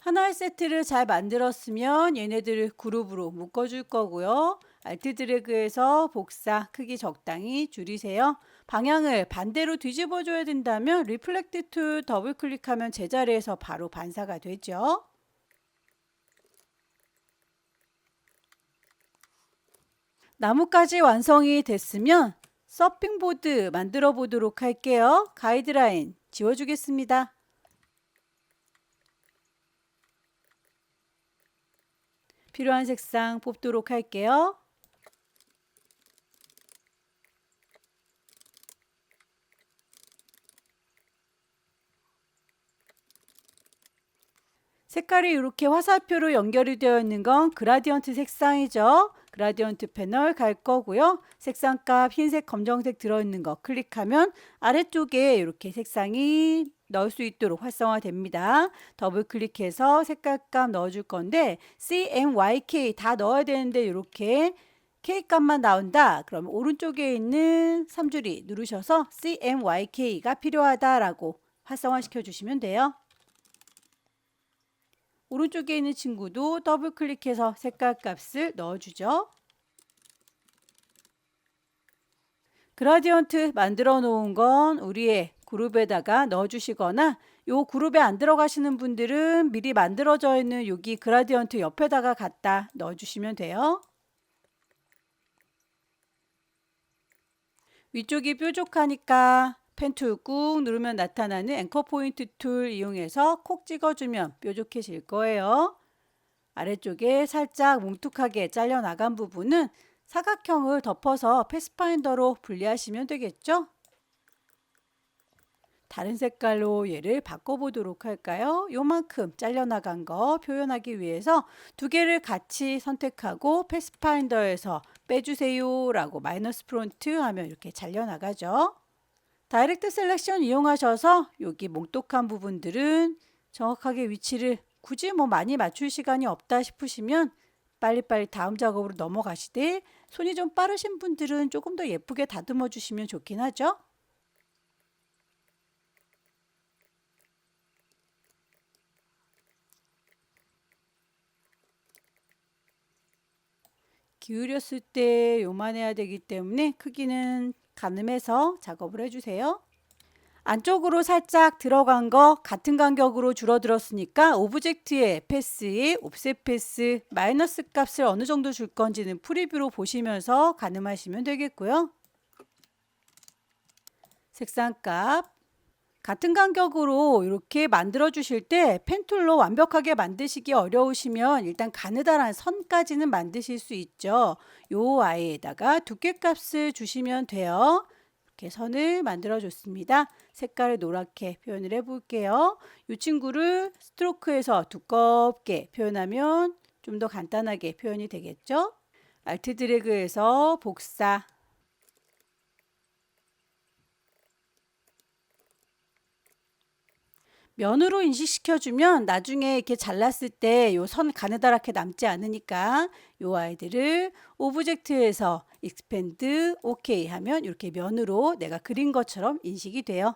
하나의 세트를 잘 만들었으면 얘네들을 그룹으로 묶어줄 거고요. 알트 드래그해서 복사 크기 적당히 줄이세요. 방향을 반대로 뒤집어 줘야 된다면 리플렉트 툴 더블 클릭하면 제자리에서 바로 반사가 되죠. 나뭇가지 완성이 됐으면 서핑보드 만들어 보도록 할게요. 가이드라인 지워주겠습니다. 필요한 색상 뽑도록 할게요. 색깔이 이렇게 화살표로 연결이 되어 있는 건 그라디언트 색상이죠. 그라디언트 패널 갈 거고요. 색상값 흰색, 검정색 들어있는 거 클릭하면 아래쪽에 이렇게 색상이 넣을 수 있도록 활성화됩니다. 더블 클릭해서 색깔값 넣어줄 건데 CMYK 다 넣어야 되는데 이렇게 K값만 나온다. 그럼 오른쪽에 있는 3줄이 누르셔서 CMYK가 필요하다라고 활성화시켜 주시면 돼요. 오른쪽에 있는 친구도 더블 클릭해서 색깔 값을 넣어주죠. 그라디언트 만들어 놓은 건 우리의 그룹에다가 넣어주시거나 요 그룹에 안 들어가시는 분들은 미리 만들어져 있는 여기 그라디언트 옆에다가 갖다 넣어주시면 돼요. 위쪽이 뾰족하니까 펜 툴 꾹 누르면 나타나는 앵커 포인트 툴 이용해서 콕 찍어주면 뾰족해질 거예요. 아래쪽에 살짝 뭉툭하게 잘려 나간 부분은 사각형을 덮어서 패스파인더로 분리하시면 되겠죠? 다른 색깔로 얘를 바꿔보도록 할까요? 요만큼 잘려나간 거 표현하기 위해서 두 개를 같이 선택하고 패스파인더에서 빼주세요 라고 마이너스 프론트 하면 이렇게 잘려나가죠. 다이렉트 셀렉션 이용하셔서 여기 몽똑한 부분들은 정확하게 위치를 굳이 뭐 많이 맞출 시간이 없다 싶으시면 빨리빨리 다음 작업으로 넘어가시되 손이 좀 빠르신 분들은 조금 더 예쁘게 다듬어 주시면 좋긴 하죠. 기울였을 때 요만해야 되기 때문에 크기는 가늠해서 작업을 해주세요. 안쪽으로 살짝 들어간 거 같은 간격으로 줄어들었으니까 오브젝트의 패스에 옵셋 패스 마이너스 값을 어느 정도 줄 건지는 프리뷰로 보시면서 가늠하시면 되겠고요. 색상값 같은 간격으로 이렇게 만들어 주실 때 펜툴로 완벽하게 만드시기 어려우시면 일단 가느다란 선까지는 만드실 수 있죠. 요 아이에다가 두께 값을 주시면 돼요. 이렇게 선을 만들어 줬습니다. 색깔을 노랗게 표현을 해 볼게요. 이 친구를 스트로크에서 두껍게 표현하면 좀 더 간단하게 표현이 되겠죠. 알트 드래그해서 복사 면으로 인식시켜주면 나중에 이렇게 잘랐을 때 요 선 가느다랗게 남지 않으니까 요 아이들을 오브젝트에서 익스펜드 OK 하면 이렇게 면으로 내가 그린 것처럼 인식이 돼요.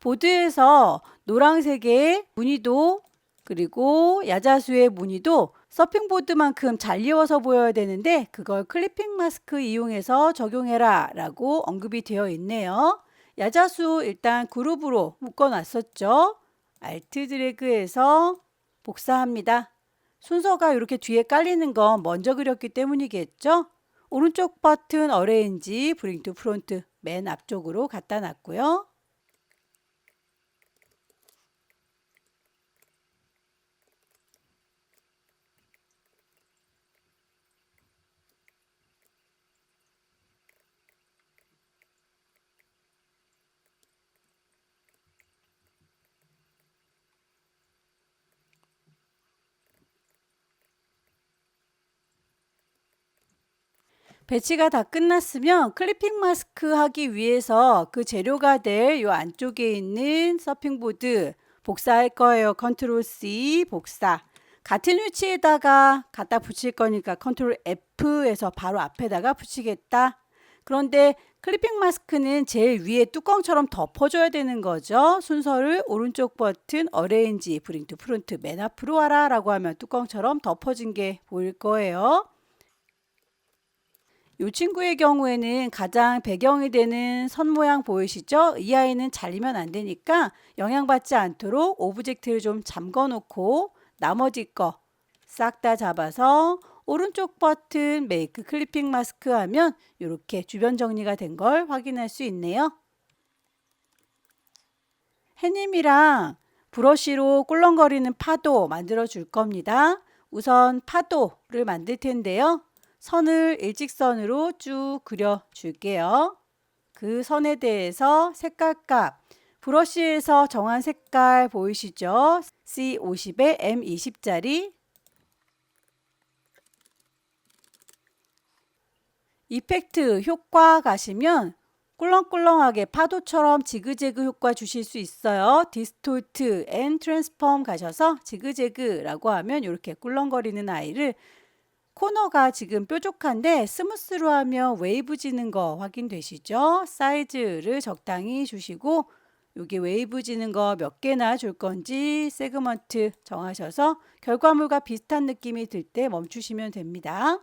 보드에서 노란색의 무늬도 그리고 야자수의 무늬도 서핑보드만큼 잘 이어서 보여야 되는데 그걸 클리핑 마스크 이용해서 적용해라 라고 언급이 되어 있네요. 야자수 일단 그룹으로 묶어 놨었죠. 알트 드래그해서 복사합니다. 순서가 이렇게 뒤에 깔리는 건 먼저 그렸기 때문이겠죠. 오른쪽 버튼 어레인지 브링 투 프론트 맨 앞쪽으로 갖다 놨고요. 배치가 다 끝났으면 클리핑 마스크 하기 위해서 그 재료가 될 요 안쪽에 있는 서핑보드 복사할 거예요. 컨트롤 C 복사. 같은 위치에다가 갖다 붙일 거니까 컨트롤 F에서 바로 앞에다가 붙이겠다. 그런데 클리핑 마스크는 제일 위에 뚜껑처럼 덮어줘야 되는 거죠. 순서를 오른쪽 버튼 어레인지 브링 투 프론트 맨 앞으로 와라 라고 하면 뚜껑처럼 덮어진 게 보일 거예요. 이 친구의 경우에는 가장 배경이 되는 선 모양 보이시죠? 이 아이는 잘리면 안 되니까 영향받지 않도록 오브젝트를 좀 잠궈 놓고 나머지 거 싹 다 잡아서 오른쪽 버튼 메이크 클리핑 마스크 하면 이렇게 주변 정리가 된 걸 확인할 수 있네요. 해님이랑 브러쉬로 꿀렁거리는 파도 만들어 줄 겁니다. 우선 파도를 만들 텐데요. 선을 일직선으로 쭉 그려 줄게요. 그 선에 대해서 색깔값 브러쉬에서 정한 색깔 보이시죠? C50에 M20짜리 이펙트 효과 가시면 꿀렁꿀렁하게 파도처럼 지그재그 효과 주실 수 있어요. 디스톨트 앤 트랜스폼 가셔서 지그재그라고 하면 이렇게 꿀렁거리는 아이를 코너가 지금 뾰족한데 스무스로 하면 웨이브 지는 거 확인되시죠? 사이즈를 적당히 주시고 여기 웨이브 지는 거 몇 개나 줄 건지 세그먼트 정하셔서 결과물과 비슷한 느낌이 들 때 멈추시면 됩니다.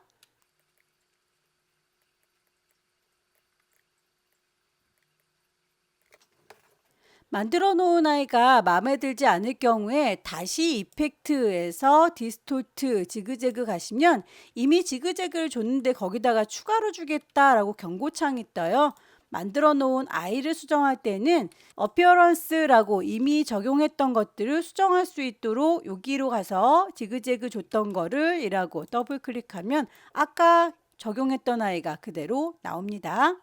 만들어 놓은 아이가 마음에 들지 않을 경우에 다시 이펙트에서 디스톨트 지그재그 가시면 이미 지그재그를 줬는데 거기다가 추가로 주겠다라고 경고창이 떠요. 만들어 놓은 아이를 수정할 때는 어피어런스라고 이미 적용했던 것들을 수정할 수 있도록 여기로 가서 지그재그 줬던 거를 이라고 더블 클릭하면 아까 적용했던 아이가 그대로 나옵니다.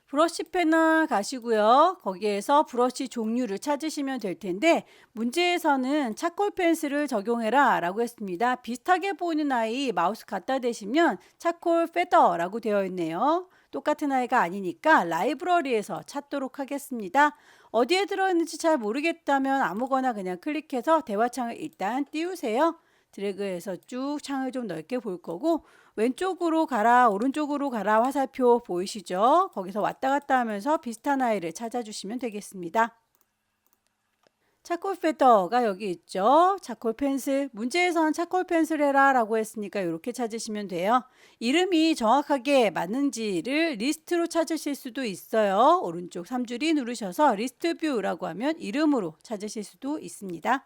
브러쉬 패널 가시고요. 거기에서 브러쉬 종류를 찾으시면 될 텐데 문제에서는 차콜 펜슬을 적용해라 라고 했습니다. 비슷하게 보이는 아이 마우스 갖다 대시면 차콜 페더라고 되어 있네요. 똑같은 아이가 아니니까 라이브러리에서 찾도록 하겠습니다. 어디에 들어있는지 잘 모르겠다면 아무거나 그냥 클릭해서 대화창을 일단 띄우세요. 드래그해서 쭉 창을 좀 넓게 볼 거고 왼쪽으로 가라 오른쪽으로 가라 화살표 보이시죠? 거기서 왔다 갔다 하면서 비슷한 아이를 찾아주시면 되겠습니다. 차콜 페더가 여기 있죠. 차콜 펜슬. 문제에서는 차콜 펜슬 해라 라고 했으니까 이렇게 찾으시면 돼요. 이름이 정확하게 맞는지를 리스트로 찾으실 수도 있어요. 오른쪽 3줄이 누르셔서 리스트 뷰라고 하면 이름으로 찾으실 수도 있습니다.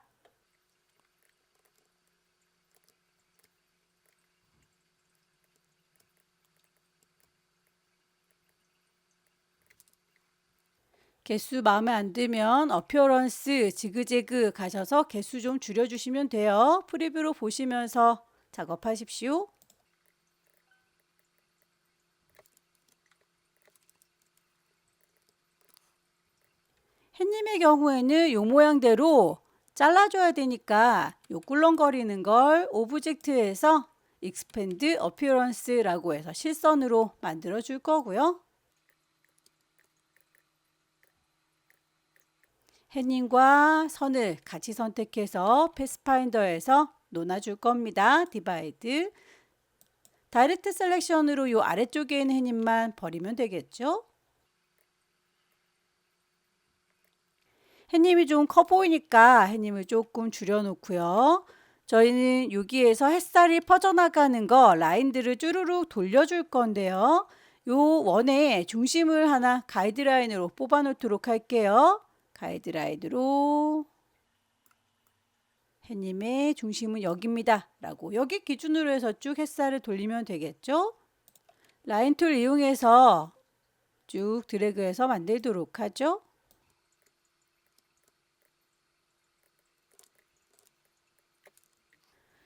개수 마음에 안 들면 어피어런스 지그재그 가셔서 개수 좀 줄여주시면 돼요. 프리뷰로 보시면서 작업하십시오. 햇님의 경우에는 요 모양대로 잘라줘야 되니까 요 꿀렁거리는 걸 오브젝트에서 익스펜드 어피어런스라고 해서 실선으로 만들어 줄 거고요. 햇님과 선을 같이 선택해서 패스파인더에서 놓아줄 겁니다. 디바이드. 다이렉트 셀렉션으로 요 아래쪽에 있는 햇님만 버리면 되겠죠. 햇님이 좀 커 보이니까 햇님을 조금 줄여놓고요. 저희는 여기에서 햇살이 퍼져나가는 거 라인들을 쭈루룩 돌려줄 건데요. 요 원의 중심을 하나 가이드라인으로 뽑아 놓도록 할게요. 가이드라인으로 햇님의 중심은 여기입니다 라고 여기 기준으로 해서 쭉 햇살을 돌리면 되겠죠. 라인 툴 이용해서 쭉 드래그해서 만들도록 하죠.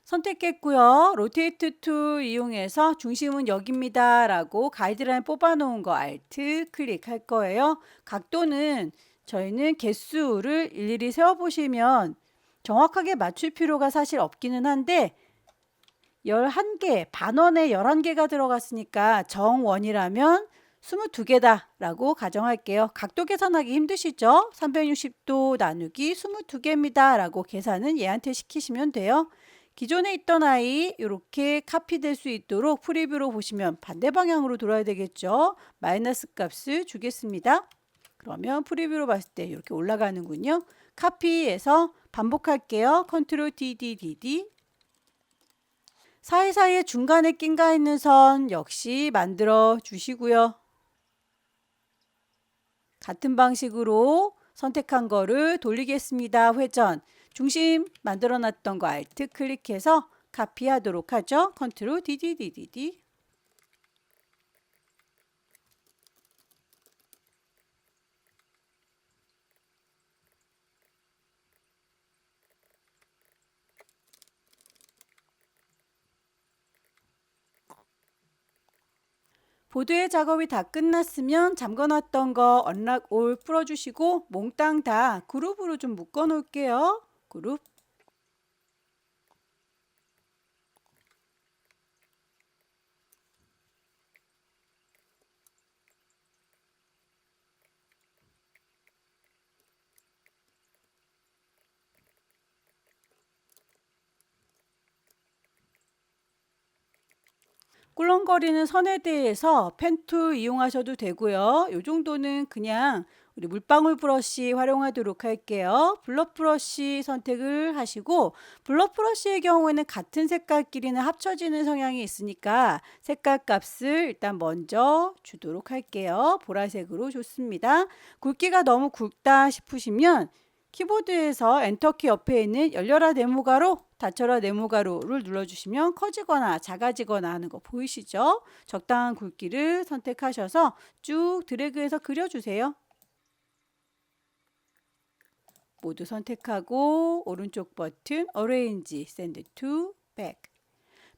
선택했고요. 로테이트 툴 이용해서 중심은 여기입니다 라고 가이드라인 뽑아 놓은 거 Alt 클릭할 거예요. 각도는 저희는 개수를 일일이 세워 보시면 정확하게 맞출 필요가 사실 없기는 한데 11개, 반원에 11개가 들어갔으니까 정원이라면 22개다 라고 가정할게요. 각도 계산하기 힘드시죠? 360도 나누기 22개입니다 라고 계산은 얘한테 시키시면 돼요. 기존에 있던 아이 이렇게 카피될 수 있도록 프리뷰로 보시면 반대 방향으로 돌아야 되겠죠. 마이너스 값을 주겠습니다. 그러면 프리뷰로 봤을 때 이렇게 올라가는군요. 카피해서 반복할게요. 컨트롤 DD 사이사이에 중간에 낀가 있는 선 역시 만들어 주시고요. 같은 방식으로 선택한 거를 돌리겠습니다. 회전. 중심 만들어 놨던 거 Alt 클릭해서 카피하도록 하죠. 컨트롤 DD. 보드의 작업이 다 끝났으면 잠궈놨던 거 언락 올 풀어주시고 몽땅 다 그룹으로 좀 묶어 놓을게요. 그룹. 꿀렁거리는 선에 대해서 펜 툴 이용하셔도 되고요. 이 정도는 그냥 우리 물방울 브러쉬 활용하도록 할게요. 블러 브러쉬 선택을 하시고 블러 브러쉬의 경우에는 같은 색깔끼리는 합쳐지는 성향이 있으니까 색깔 값을 일단 먼저 주도록 할게요. 보라색으로 좋습니다. 굵기가 너무 굵다 싶으시면 키보드에서 엔터키 옆에 있는 열려라 네모가로 닫혀라 네모가로를 눌러주시면 커지거나 작아지거나 하는 거 보이시죠? 적당한 굵기를 선택하셔서 쭉 드래그해서 그려주세요. 모두 선택하고 오른쪽 버튼 Arrange, Send to Back.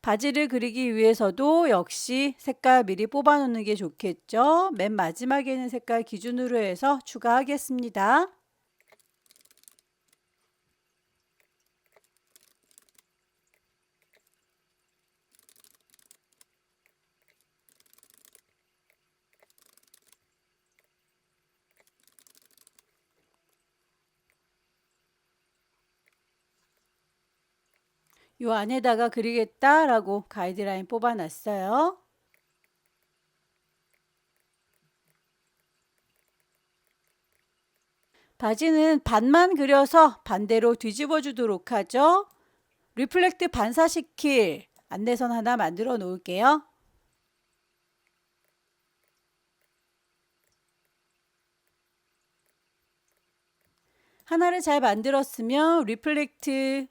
바지를 그리기 위해서도 역시 색깔 미리 뽑아 놓는 게 좋겠죠? 맨 마지막에 있는 색깔 기준으로 해서 추가하겠습니다. 요 안에다가 그리겠다라고 가이드라인 뽑아놨어요. 바지는 반만 그려서 반대로 뒤집어 주도록 하죠. 리플렉트 반사시킬 안내선 하나 만들어 놓을게요. 하나를 잘 만들었으면 리플렉트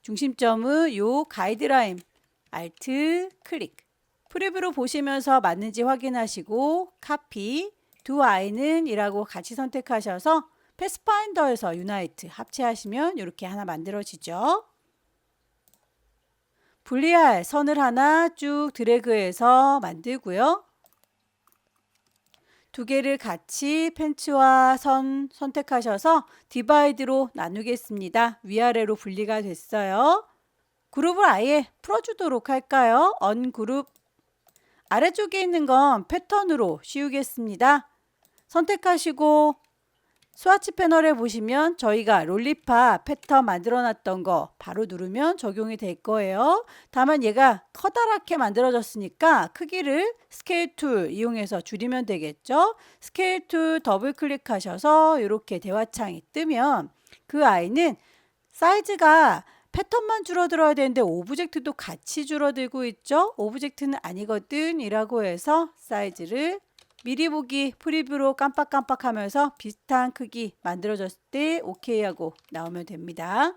중심점은 요 가이드라인 Alt 클릭. 프리뷰로 보시면서 맞는지 확인하시고 카피 두 아이는 이라고 같이 선택하셔서 패스파인더에서 유나이트 합체하시면 이렇게 하나 만들어지죠. 분리할 선을 하나 쭉 드래그해서 만들고요. 두 개를 같이 펜치와 선 선택하셔서 디바이드로 나누겠습니다. 위아래로 분리가 됐어요. 그룹을 아예 풀어주도록 할까요? 언그룹. 아래쪽에 있는 건 패턴으로 씌우겠습니다. 선택하시고 스와치 패널에 보시면 저희가 롤리파 패턴 만들어 놨던 거 바로 누르면 적용이 될 거예요. 다만 얘가 커다랗게 만들어졌으니까 크기를 스케일 툴 이용해서 줄이면 되겠죠. 스케일 툴 더블 클릭하셔서 이렇게 대화창이 뜨면 그 아이는 사이즈가 패턴만 줄어들어야 되는데 오브젝트도 같이 줄어들고 있죠. 오브젝트는 아니거든 이라고 해서 사이즈를 미리 보기 프리뷰로 깜빡깜빡 하면서 비슷한 크기 만들어졌을 때 OK 하고 나오면 됩니다.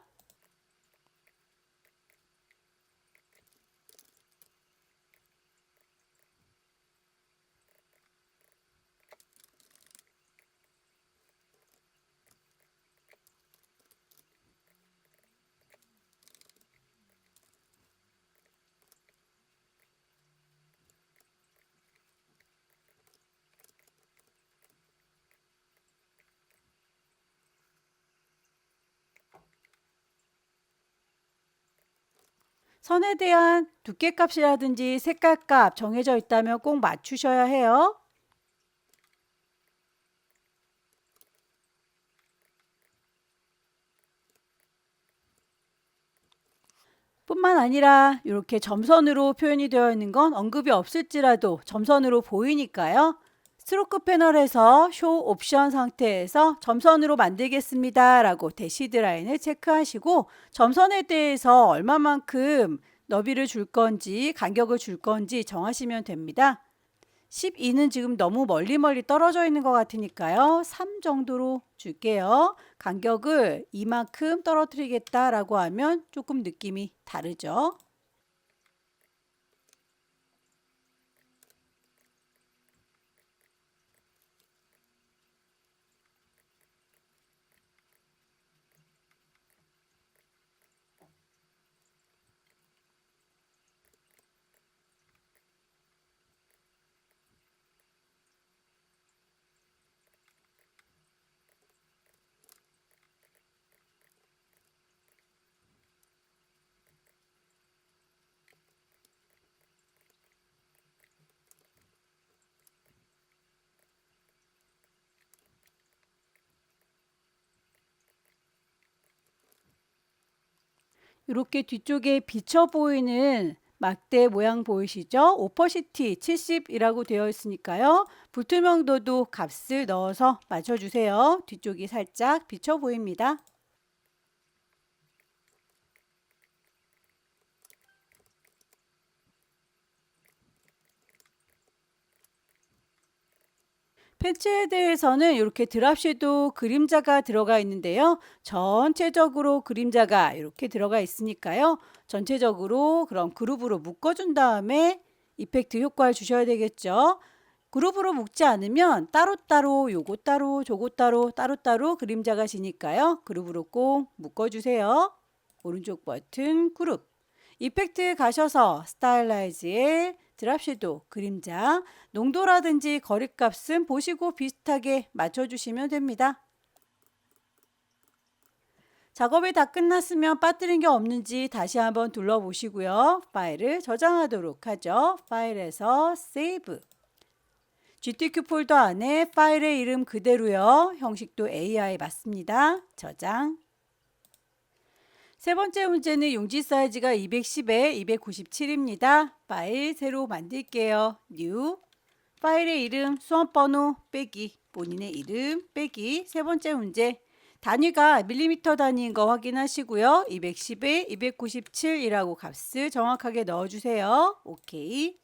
선에 대한 두께값이라든지 색깔값 정해져 있다면 꼭 맞추셔야 해요. 뿐만 아니라 이렇게 점선으로 표현이 되어 있는 건 언급이 없을지라도 점선으로 보이니까요. 스트로크 패널에서 쇼 옵션 상태에서 점선으로 만들겠습니다 라고 대시드 라인을 체크하시고 점선에 대해서 얼마만큼 너비를 줄 건지 간격을 줄 건지 정하시면 됩니다. 12는 지금 너무 멀리 떨어져 있는 것 같으니까요. 3 정도로 줄게요. 간격을 이만큼 떨어뜨리겠다라고 하면 조금 느낌이 다르죠. 이렇게 뒤쪽에 비쳐 보이는 막대 모양 보이시죠? 오퍼시티 70이라고 되어 있으니까요. 불투명도도 값을 넣어서 맞춰주세요. 뒤쪽이 살짝 비쳐 보입니다. 패치에 대해서는 이렇게 드랍 섀도우 그림자가 들어가 있는데요. 전체적으로 그림자가 이렇게 들어가 있으니까요. 전체적으로 그럼 그룹으로 묶어준 다음에 이펙트 효과를 주셔야 되겠죠. 그룹으로 묶지 않으면 따로따로 요거 따로 저거 따로 따로따로 그림자가 지니까요. 그룹으로 꼭 묶어주세요. 오른쪽 버튼 그룹. 이펙트 가셔서 스타일라이즈에 드랍 섀도우 그림자 농도라든지 거리값은 보시고 비슷하게 맞춰주시면 됩니다. 작업이 다 끝났으면 빠뜨린 게 없는지 다시 한번 둘러보시고요. 파일을 저장하도록 하죠. 파일에서 세이브. GTQ 폴더 안에 파일의 이름 그대로요. 형식도 AI 맞습니다. 저장. 세 번째 문제는 용지 사이즈가 210에 297입니다. 파일 새로 만들게요. New. 파일의 이름, 수험번호 빼기, 본인의 이름 빼기. 세 번째 문제. 단위가 밀리미터 단위인 거 확인하시고요. 210에 297이라고 값을 정확하게 넣어주세요. 오케이.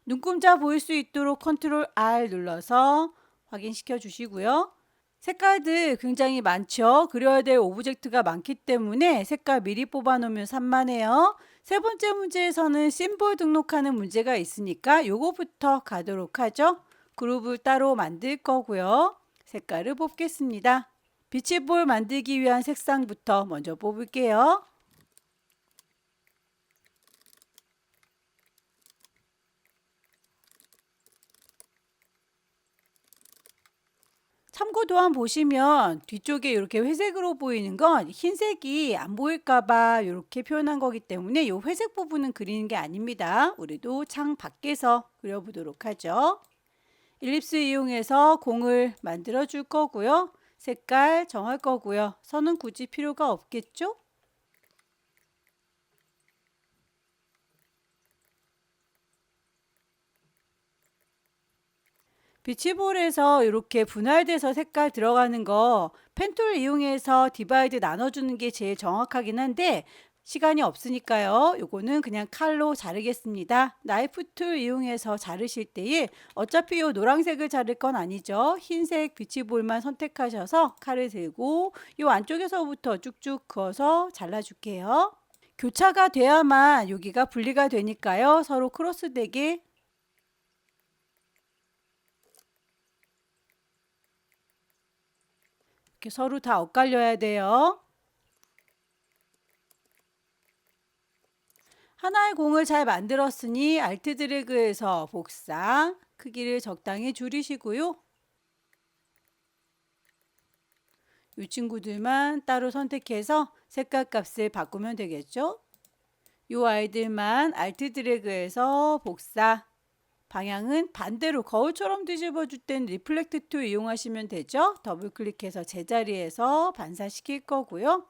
눈금자 보일 수 있도록 컨트롤 R 눌러서 확인시켜 주시고요. 색깔들 굉장히 많죠. 그려야 될 오브젝트가 많기 때문에 색깔 미리 뽑아 놓으면 산만해요. 세 번째 문제에서는 심볼 등록하는 문제가 있으니까 요거부터 가도록 하죠. 그룹을 따로 만들 거고요. 색깔을 뽑겠습니다. 비치볼 만들기 위한 색상부터 먼저 뽑을게요. 참고 도안 보시면 뒤쪽에 이렇게 회색으로 보이는 건 흰색이 안 보일까봐 이렇게 표현한 거기 때문에 이 회색 부분은 그리는 게 아닙니다. 우리도 창 밖에서 그려보도록 하죠. 일립스 이용해서 공을 만들어 줄 거고요. 색깔 정할 거고요. 선은 굳이 필요가 없겠죠? 비치볼에서 이렇게 분할돼서 색깔 들어가는 거 펜툴 이용해서 디바이드 나눠주는 게 제일 정확하긴 한데 시간이 없으니까요. 요거는 그냥 칼로 자르겠습니다. 나이프 툴 이용해서 자르실 때에 어차피 요 노란색을 자를 건 아니죠. 흰색 비치볼만 선택하셔서 칼을 들고 요 안쪽에서부터 쭉쭉 그어서 잘라줄게요. 교차가 돼야만 여기가 분리가 되니까요. 서로 크로스되게 이렇게 서로 다 엇갈려야 돼요. 하나의 공을 잘 만들었으니 알트 드래그해서 복사, 크기를 적당히 줄이시고요. 이 친구들만 따로 선택해서 색깔 값을 바꾸면 되겠죠. 이 아이들만 알트 드래그해서 복사, 방향은 반대로 거울처럼 뒤집어 줄 땐 리플렉트 툴 이용하시면 되죠. 더블 클릭해서 제자리에서 반사시킬 거고요.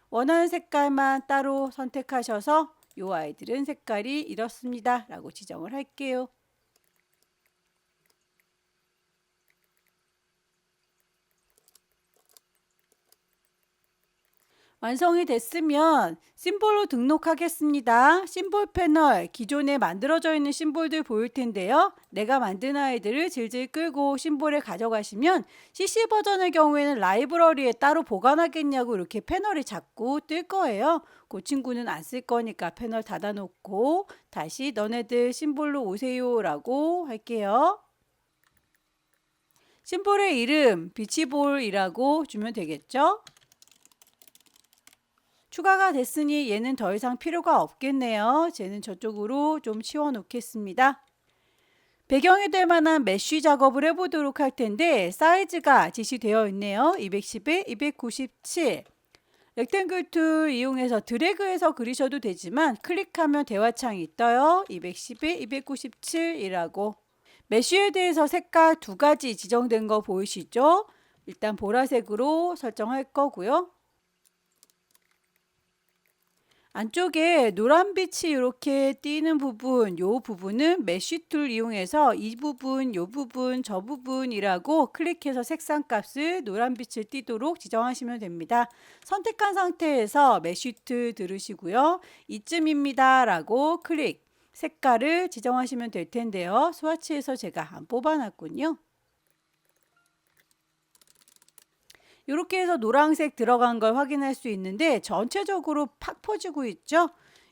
원하는 색깔만 따로 선택하셔서 이 아이들은 색깔이 이렇습니다 라고 지정을 할게요. 완성이 됐으면 심볼로 등록하겠습니다. 심볼 패널, 기존에 만들어져 있는 심볼들 보일 텐데요. 내가 만든 아이들을 질질 끌고 심볼에 가져가시면 CC 버전의 경우에는 라이브러리에 따로 보관하겠냐고 이렇게 패널이 자꾸 뜰 거예요. 그 친구는 안 쓸 거니까 패널 닫아놓고 다시 너네들 심볼로 오세요 라고 할게요. 심볼의 이름 비치볼이라고 주면 되겠죠. 추가가 됐으니 얘는 더 이상 필요가 없겠네요. 쟤는 저쪽으로 좀 치워 놓겠습니다. 배경이 될 만한 메쉬 작업을 해보도록 할 텐데 사이즈가 지시되어 있네요. 210에 297. 렉탱글 툴 이용해서 드래그해서 그리셔도 되지만 클릭하면 대화창이 떠요. 210에 297이라고. 메쉬에 대해서 색깔 두 가지 지정된 거 보이시죠? 일단 보라색으로 설정할 거고요. 안쪽에 노란빛이 이렇게 띄는 부분, 요 부분은 메쉬 툴 이용해서 이 부분, 요 부분, 저 부분이라고 클릭해서 색상 값을 노란빛을 띄도록 지정하시면 됩니다. 선택한 상태에서 메쉬 툴 들으시고요. 이쯤입니다 라고 클릭, 색깔을 지정하시면 될 텐데요. 스와치에서 제가 안 뽑아놨군요. 이렇게 해서 노란색 들어간 걸 확인할 수 있는데 전체적으로 팍 퍼지고 있죠.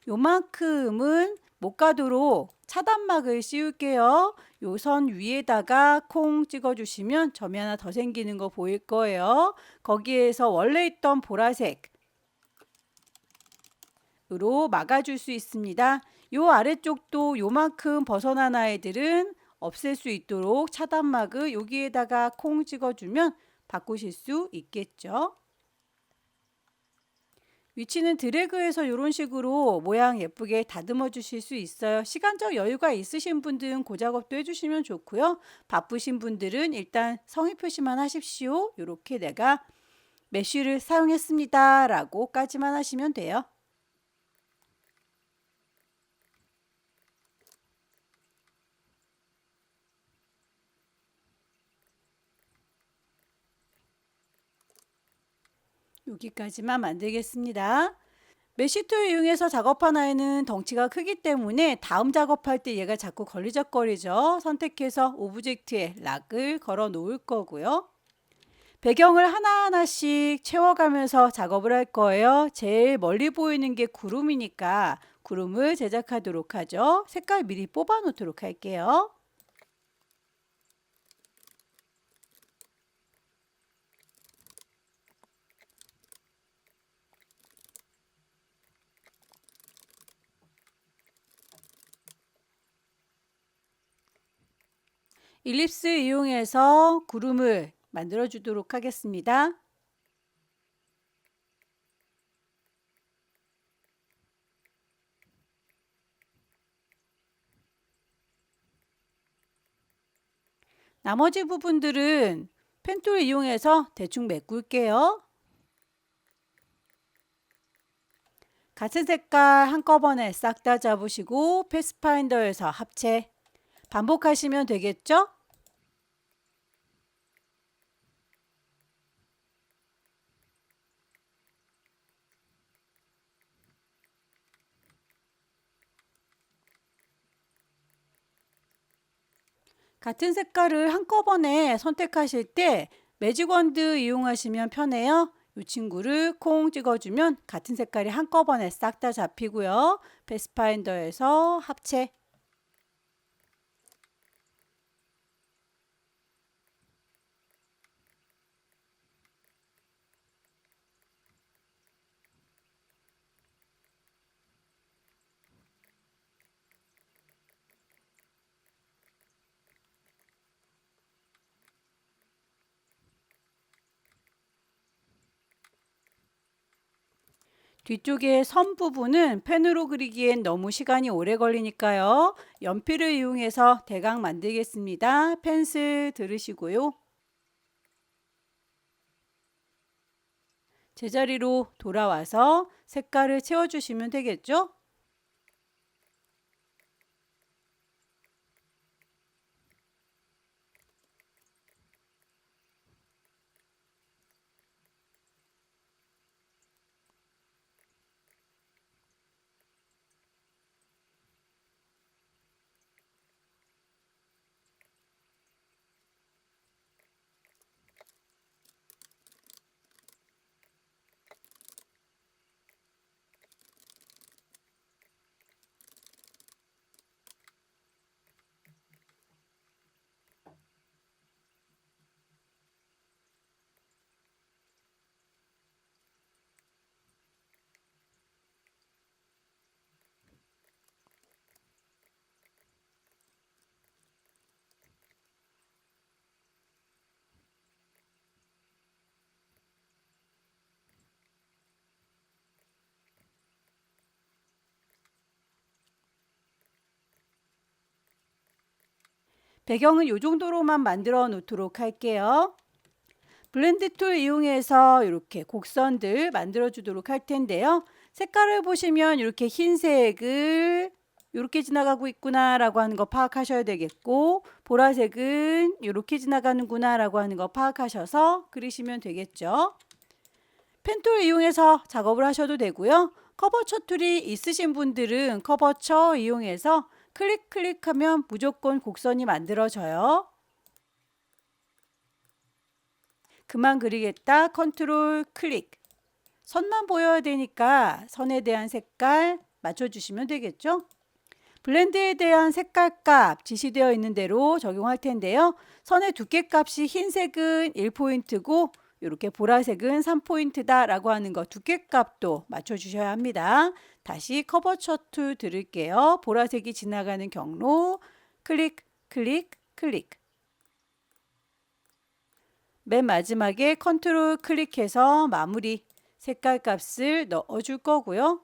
요만큼은 못 가도록 차단막을 씌울게요. 요 선 위에다가 콩 찍어주시면 점이 하나 더 생기는 거 보일 거예요. 거기에서 원래 있던 보라색으로 막아줄 수 있습니다. 요 아래쪽도 요만큼 벗어난 아이들은 없앨 수 있도록 차단막을 여기에다가 콩 찍어주면 바꾸실 수 있겠죠. 위치는 드래그해서 이런 식으로 모양 예쁘게 다듬어 주실 수 있어요. 시간적 여유가 있으신 분들은 그 작업도 해주시면 좋고요. 바쁘신 분들은 일단 성의 표시만 하십시오. 이렇게 내가 메쉬를 사용했습니다 라고까지만 하시면 돼요. 여기까지만 만들겠습니다. 메쉬 툴 이용해서 작업한 아이는 덩치가 크기 때문에 다음 작업할 때 얘가 자꾸 걸리적거리죠. 선택해서 오브젝트에 락을 걸어 놓을 거고요. 배경을 하나하나씩 채워가면서 작업을 할 거예요. 제일 멀리 보이는 게 구름이니까 구름을 제작하도록 하죠. 색깔 미리 뽑아 놓도록 할게요. 일립스 이용해서 구름을 만들어 주도록 하겠습니다. 나머지 부분들은 펜툴 이용해서 대충 메꿀게요. 같은 색깔 한꺼번에 싹 다 잡으시고 패스파인더에서 합체 반복하시면 되겠죠? 같은 색깔을 한꺼번에 선택하실 때 매직원드 이용하시면 편해요. 이 친구를 콩 찍어주면 같은 색깔이 한꺼번에 싹 다 잡히고요. 패스파인더에서 합체 뒤쪽에 선 부분은 펜으로 그리기엔 너무 시간이 오래 걸리니까요. 연필을 이용해서 대강 만들겠습니다. 펜슬 들으시고요. 제자리로 돌아와서 색깔을 채워주시면 되겠죠? 배경은 이 정도로만 만들어 놓도록 할게요. 블렌드 툴 이용해서 이렇게 곡선들 만들어 주도록 할 텐데요. 색깔을 보시면 이렇게 흰색을 이렇게 지나가고 있구나 라고 하는 거 파악하셔야 되겠고, 보라색은 이렇게 지나가는구나 라고 하는 거 파악하셔서 그리시면 되겠죠. 펜툴 이용해서 작업을 하셔도 되고요. 커버처 툴이 있으신 분들은 커버처 이용해서 클릭하면 무조건 곡선이 만들어져요. 그만 그리겠다. 컨트롤 클릭. 선만 보여야 되니까 선에 대한 색깔 맞춰주시면 되겠죠. 블렌드에 대한 색깔 값 지시되어 있는 대로 적용할 텐데요. 선의 두께 값이 흰색은 1포인트고 이렇게 보라색은 3포인트다 라고 하는 거 두께 값도 맞춰주셔야 합니다. 다시 커버처 툴 들을게요. 보라색이 지나가는 경로 클릭 클릭 클릭. 맨 마지막에 컨트롤 클릭해서 마무리 색깔 값을 넣어줄 거고요.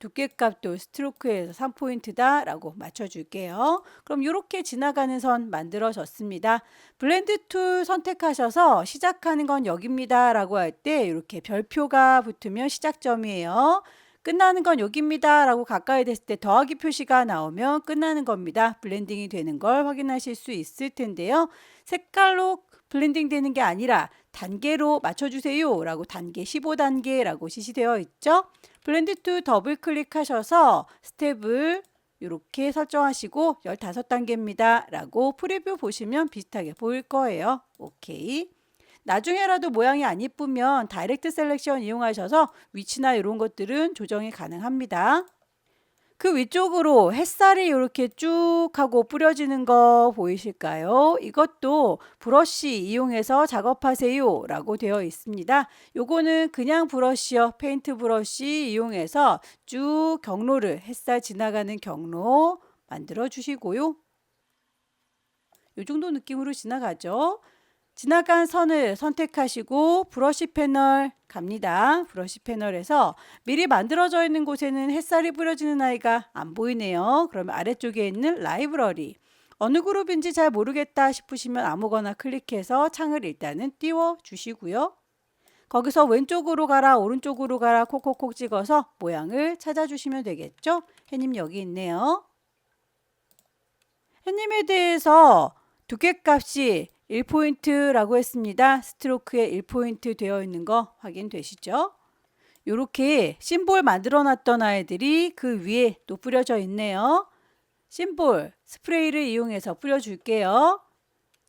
두께값도 스트로크에서 3포인트다 라고 맞춰줄게요. 그럼 이렇게 지나가는 선 만들어졌습니다. 블렌드 툴 선택하셔서 시작하는 건 여기입니다 라고 할 때 이렇게 별표가 붙으면 시작점이에요. 끝나는 건 여기입니다 라고 가까이 됐을 때 더하기 표시가 나오면 끝나는 겁니다. 블렌딩이 되는 걸 확인하실 수 있을 텐데요. 색깔로 블렌딩 되는 게 아니라 단계로 맞춰주세요 라고 단계 15단계라고 지시되어 있죠. 블렌드 투 더블 클릭하셔서 스텝을 이렇게 설정하시고 15단계입니다 라고 프리뷰 보시면 비슷하게 보일 거예요. 오케이. 나중에라도 모양이 안 이쁘면 다이렉트 셀렉션 이용하셔서 위치나 이런 것들은 조정이 가능합니다. 그 위쪽으로 햇살이 이렇게 쭉 하고 뿌려지는 거 보이실까요? 이것도 브러쉬 이용해서 작업하세요 라고 되어 있습니다. 요거는 그냥 브러쉬요. 페인트 브러쉬 이용해서 쭉 경로를 햇살 지나가는 경로 만들어 주시고요. 요 정도 느낌으로 지나가죠. 지나간 선을 선택하시고 브러쉬 패널 갑니다. 브러쉬 패널에서 미리 만들어져 있는 곳에는 햇살이 뿌려지는 아이가 안 보이네요. 그러면 아래쪽에 있는 라이브러리 어느 그룹인지 잘 모르겠다 싶으시면 아무거나 클릭해서 창을 일단은 띄워 주시고요. 거기서 왼쪽으로 가라 오른쪽으로 가라 콕콕콕 찍어서 모양을 찾아주시면 되겠죠. 해님 여기 있네요. 해님에 대해서 두께값이 1포인트라고 했습니다. 스트로크에 1포인트 되어 있는 거 확인되시죠? 이렇게 심볼 만들어 놨던 아이들이 그 위에 또 뿌려져 있네요. 심볼 스프레이를 이용해서 뿌려줄게요.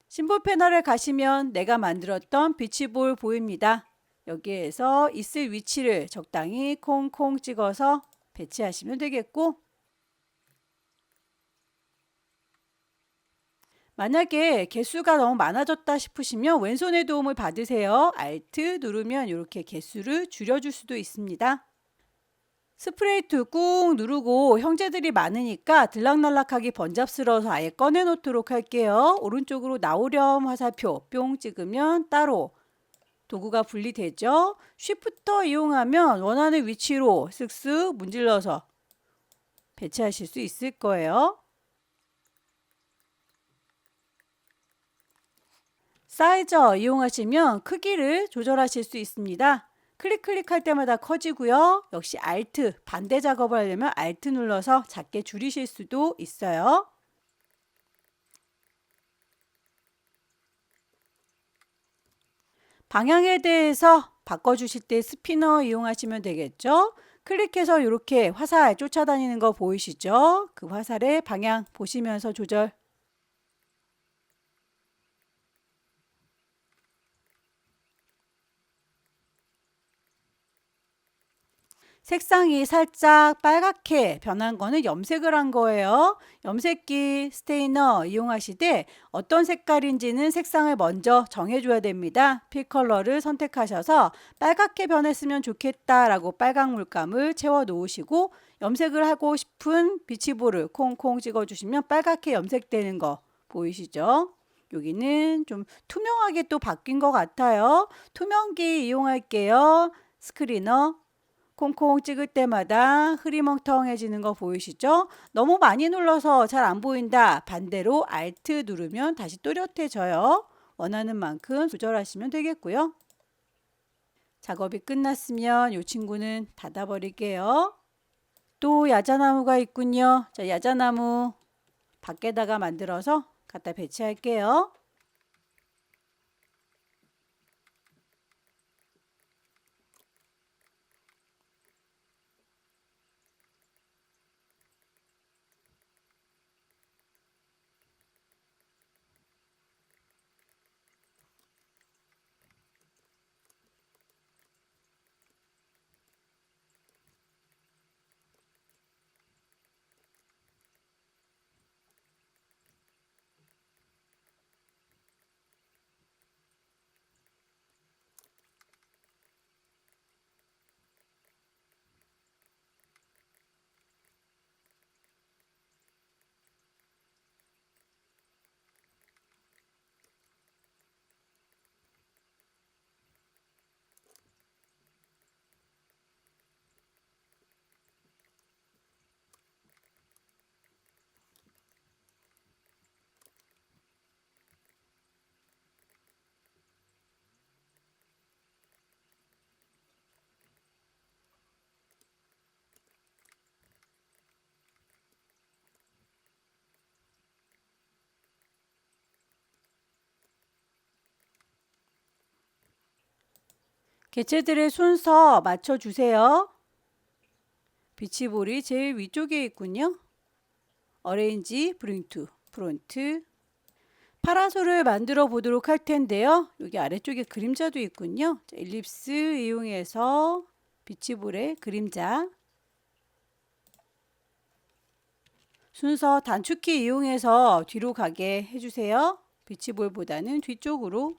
심볼 패널에 가시면 내가 만들었던 비치볼 보입니다. 여기에서 있을 위치를 적당히 콩콩 찍어서 배치하시면 되겠고, 만약에 개수가 너무 많아졌다 싶으시면 왼손의 도움을 받으세요. Alt 누르면 이렇게 개수를 줄여줄 수도 있습니다. 스프레이 툴 꾹 누르고 형제들이 많으니까 들락날락하기 번잡스러워서 아예 꺼내놓도록 할게요. 오른쪽으로 나오렴 화살표 뿅 찍으면 따로 도구가 분리되죠. 쉬프터 이용하면 원하는 위치로 쓱쓱 문질러서 배치하실 수 있을 거예요. 사이저 이용하시면 크기를 조절하실 수 있습니다. 클릭할 때마다 커지고요. 역시 Alt 반대 작업을 하려면 Alt 눌러서 작게 줄이실 수도 있어요. 방향에 대해서 바꿔주실 때 스피너 이용하시면 되겠죠. 클릭해서 이렇게 화살 쫓아다니는 거 보이시죠? 그 화살의 방향 보시면서 조절. 색상이 살짝 빨갛게 변한 거는 염색을 한 거예요. 염색기 스테이너 이용하시되 어떤 색깔인지는 색상을 먼저 정해줘야 됩니다. 필 컬러를 선택하셔서 빨갛게 변했으면 좋겠다라고 빨강 물감을 채워 놓으시고 염색을 하고 싶은 비치볼을 콩콩 찍어주시면 빨갛게 염색되는 거 보이시죠? 여기는 좀 투명하게 또 바뀐 것 같아요. 투명기 이용할게요. 스크리너 콩콩 찍을 때마다 흐리멍텅해지는 거 보이시죠? 너무 많이 눌러서 잘 안 보인다. 반대로 Alt 누르면 다시 또렷해져요. 원하는 만큼 조절하시면 되겠고요. 작업이 끝났으면 이 친구는 닫아버릴게요. 또 야자나무가 있군요. 자, 야자나무 밖에다가 만들어서 갖다 배치할게요. 개체들의 순서 맞춰주세요. 비치볼이 제일 위쪽에 있군요. 어레인지, 브링 투, 프론트. 파라솔을 만들어 보도록 할 텐데요. 여기 아래쪽에 그림자도 있군요. 자, 엘립스 이용해서 비치볼의 그림자. 순서 단축키 이용해서 뒤로 가게 해주세요. 비치볼보다는 뒤쪽으로.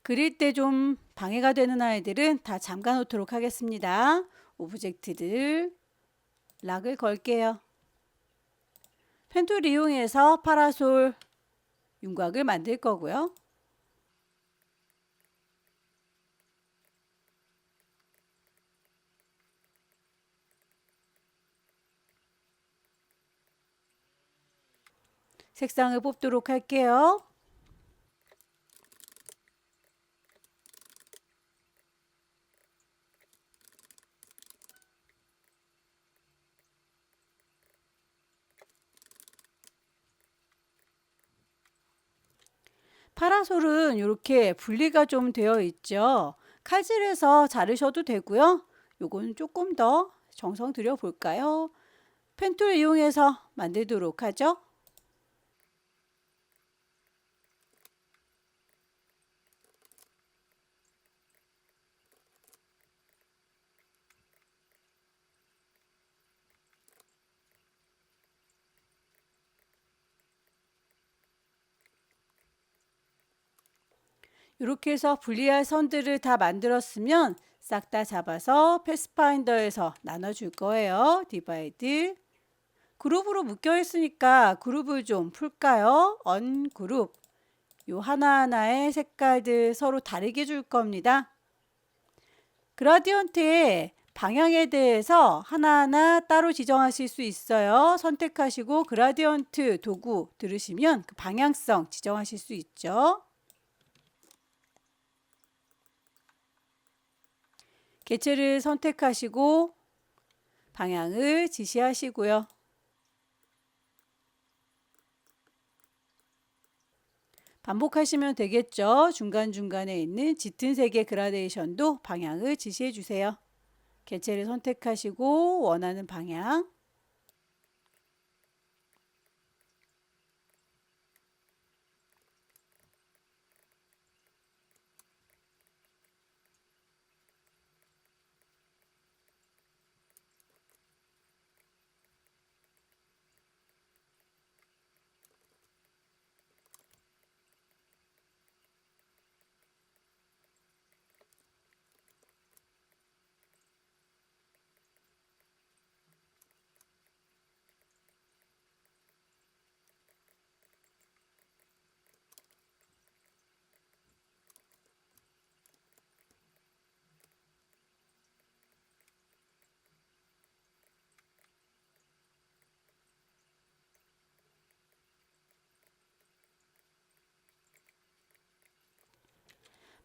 그릴 때 좀 방해가 되는 아이들은 다 잠가 놓도록 하겠습니다. 오브젝트들 락을 걸게요. 펜툴 이용해서 파라솔 윤곽을 만들 거고요. 색상을 뽑도록 할게요. 파라솔은 이렇게 분리가 좀 되어 있죠. 칼질해서 자르셔도 되고요. 요거는 조금 더 정성 들여 볼까요? 펜툴 이용해서 만들도록 하죠. 이렇게 해서 분리할 선들을 다 만들었으면 싹 다 잡아서 패스파인더에서 나눠줄 거예요. 디바이드. 그룹으로 묶여 있으니까 그룹을 좀 풀까요? 언그룹. 요 하나하나의 색깔들 서로 다르게 줄 겁니다. 그라디언트의 방향에 대해서 하나하나 따로 지정하실 수 있어요. 선택하시고 그라디언트 도구 들으시면 그 방향성 지정하실 수 있죠. 개체를 선택하시고 방향을 지시하시고요. 반복하시면 되겠죠. 중간중간에 있는 짙은 색의 그라데이션도 방향을 지시해 주세요. 개체를 선택하시고 원하는 방향.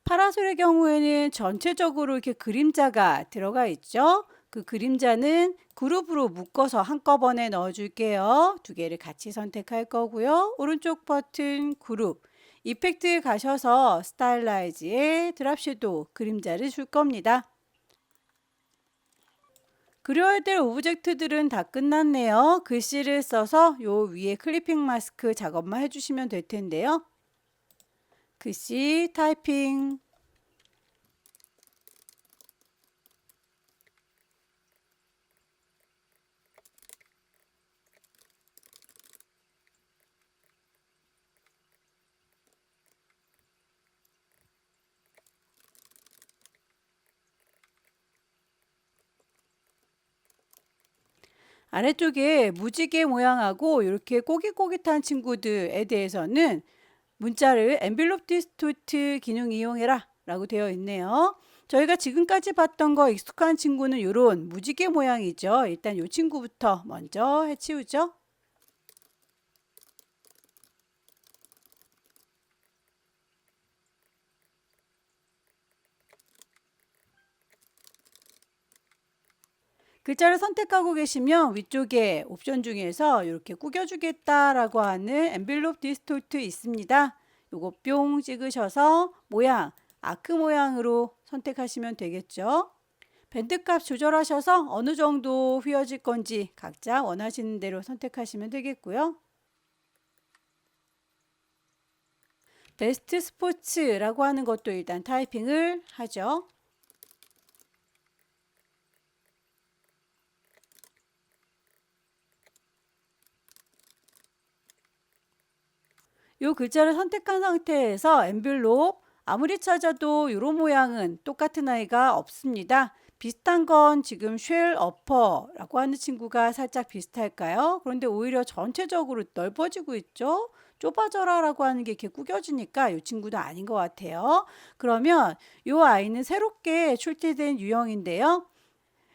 파라솔의 경우에는 전체적으로 이렇게 그림자가 들어가 있죠. 그 그림자는 그룹으로 묶어서 한꺼번에 넣어줄게요. 두 개를 같이 선택할 거고요. 오른쪽 버튼 그룹. 이펙트에 가셔서 스타일라이즈에 드랍 섀도우 그림자를 줄 겁니다. 그려야 될 오브젝트들은 다 끝났네요. 글씨를 써서 요 위에 클리핑 마스크 작업만 해주시면 될 텐데요. 글씨 타이핑. 아래쪽에 무지개 모양하고 이렇게 꼬깃꼬깃한 친구들에 대해서는 문자를 엔벨롭 디스토트 기능 이용해라 라고 되어 있네요. 저희가 지금까지 봤던 거 익숙한 친구는 이런 무지개 모양이죠. 일단 이 친구부터 먼저 해치우죠. 글자를 선택하고 계시면 위쪽에 옵션 중에서 이렇게 꾸겨주겠다라고 하는 엔벨롭 디스토트 있습니다. 요거 뿅 찍으셔서 모양, 아크 모양으로 선택하시면 되겠죠. 밴드 값 조절하셔서 어느 정도 휘어질 건지 각자 원하시는 대로 선택하시면 되겠고요. 베스트 스포츠라고 하는 것도 일단 타이핑을 하죠. 이 글자를 선택한 상태에서 엔벨롭 아무리 찾아도 이런 모양은 똑같은 아이가 없습니다. 비슷한 건 지금 쉘 어퍼라고 하는 친구가 살짝 비슷할까요? 그런데 오히려 전체적으로 넓어지고 있죠. 좁아져라 라고 하는 게 이렇게 구겨지니까 이 친구도 아닌 것 같아요. 그러면 이 아이는 새롭게 출시된 유형인데요.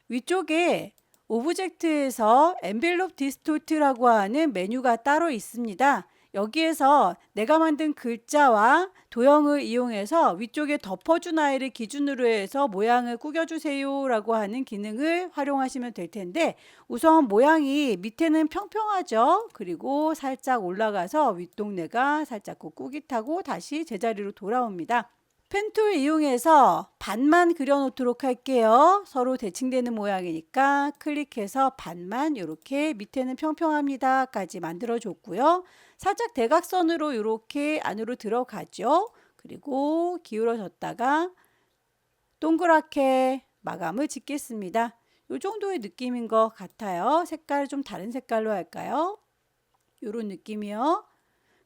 위쪽에 오브젝트에서 엔벨롭 디스토트라고 하는 메뉴가 따로 있습니다. 여기에서 내가 만든 글자와 도형을 이용해서 위쪽에 덮어준 아이를 기준으로 해서 모양을 꾸겨주세요 라고 하는 기능을 활용하시면 될 텐데, 우선 모양이 밑에는 평평하죠. 그리고 살짝 올라가서 윗동네가 살짝 꾸깃하고 다시 제자리로 돌아옵니다. 펜툴 이용해서 반만 그려놓도록 할게요. 서로 대칭되는 모양이니까 클릭해서 반만 이렇게 밑에는 평평합니다 까지 만들어 줬고요. 살짝 대각선으로 이렇게 안으로 들어가죠. 그리고 기울어졌다가 동그랗게 마감을 짓겠습니다. 이 정도의 느낌인 것 같아요. 색깔을 좀 다른 색깔로 할까요? 이런 느낌이요.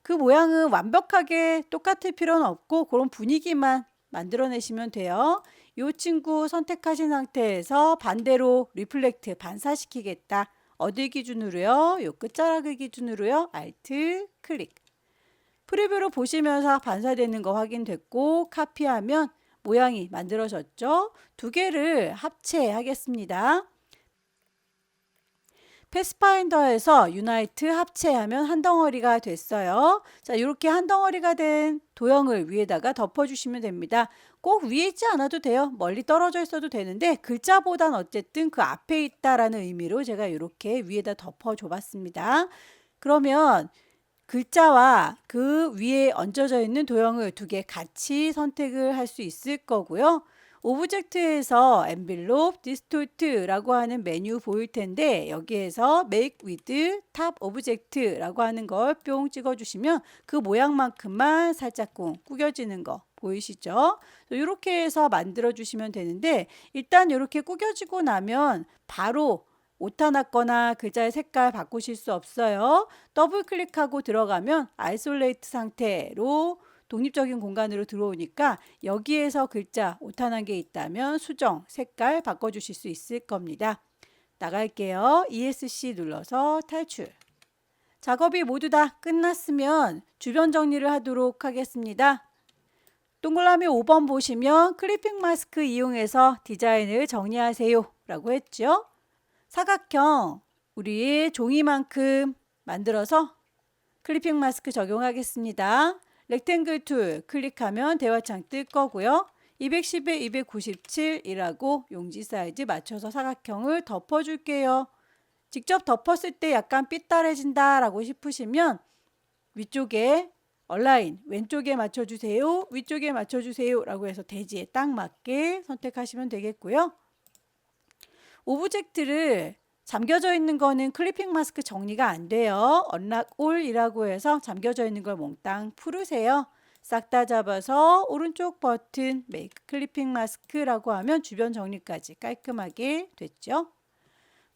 그 모양은 완벽하게 똑같을 필요는 없고 그런 분위기만 만들어내시면 돼요. 이 친구 선택하신 상태에서 반대로 리플렉트 반사시키겠다. 어디 기준으로요? 이 끝자락을 기준으로요. Alt 클릭. 프리뷰로 보시면서 반사되는 거 확인됐고 카피하면 모양이 만들어졌죠. 두 개를 합체하겠습니다. 패스파인더에서 유나이트 합체하면 한 덩어리가 됐어요. 자, 이렇게 한 덩어리가 된 도형을 위에다가 덮어주시면 됩니다. 꼭 위에 있지 않아도 돼요. 멀리 떨어져 있어도 되는데 글자보단 어쨌든 그 앞에 있다라는 의미로 제가 이렇게 위에다 덮어줘 봤습니다. 그러면 글자와 그 위에 얹어져 있는 도형을 두 개 같이 선택을 할 수 있을 거고요. 오브젝트에서 envelope, distort라고 하는 메뉴 보일 텐데 여기에서 make with top object라고 하는 걸 뿅 찍어주시면 그 모양만큼만 살짝 구겨지는 거 보이시죠? 이렇게 해서 만들어 주시면 되는데 일단 이렇게 구겨지고 나면 바로 오타 났거나 글자의 색깔 바꾸실 수 없어요. 더블 클릭하고 들어가면 아이솔레이트 상태로 독립적인 공간으로 들어오니까 여기에서 글자 오타 난 게 있다면 수정, 색깔 바꿔주실 수 있을 겁니다. 나갈게요. ESC 눌러서 탈출. 작업이 모두 다 끝났으면 주변 정리를 하도록 하겠습니다. 동그라미 5번 보시면 클리핑 마스크 이용해서 디자인을 정리하세요 라고 했죠. 사각형 우리의 종이만큼 만들어서 클리핑 마스크 적용하겠습니다. 렉탱글 툴 클릭하면 대화창 뜰 거고요. 210에 297이라고 용지 사이즈 맞춰서 사각형을 덮어줄게요. 직접 덮었을 때 약간 삐뚤어진다 라고 싶으시면 위쪽에 얼라인 왼쪽에 맞춰주세요. 위쪽에 맞춰주세요 라고 해서 대지에 딱 맞게 선택하시면 되겠고요. 오브젝트를 잠겨져 있는 거는 클리핑 마스크 정리가 안 돼요. Unlock All이라고 해서 잠겨져 있는 걸 몽땅 풀으세요. 싹 다 잡아서 오른쪽 버튼 Make 클리핑 마스크라고 하면 주변 정리까지 깔끔하게 됐죠.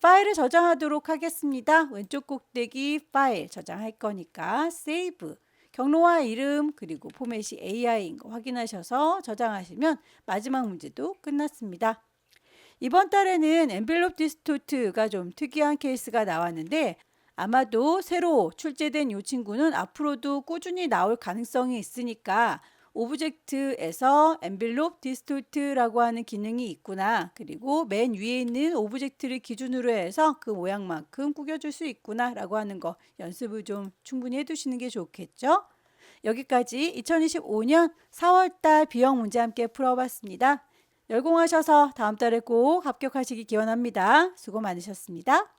파일을 저장하도록 하겠습니다. 왼쪽 꼭대기 파일 저장할 거니까 Save. 경로와 이름 그리고 포맷이 AI인 거 확인하셔서 저장하시면 마지막 문제도 끝났습니다. 이번 달에는 엔벨롭 디스토트가 좀 특이한 케이스가 나왔는데 아마도 새로 출제된 이 친구는 앞으로도 꾸준히 나올 가능성이 있으니까 오브젝트에서 엔벨롭 디스토트라고 하는 기능이 있구나. 그리고 맨 위에 있는 오브젝트를 기준으로 해서 그 모양만큼 꾸겨줄 수 있구나 라고 하는 거 연습을 좀 충분히 해두시는 게 좋겠죠. 여기까지 2025년 4월달 B형 문제 함께 풀어봤습니다. 열공하셔서 다음 달에 꼭 합격하시기 기원합니다. 수고 많으셨습니다.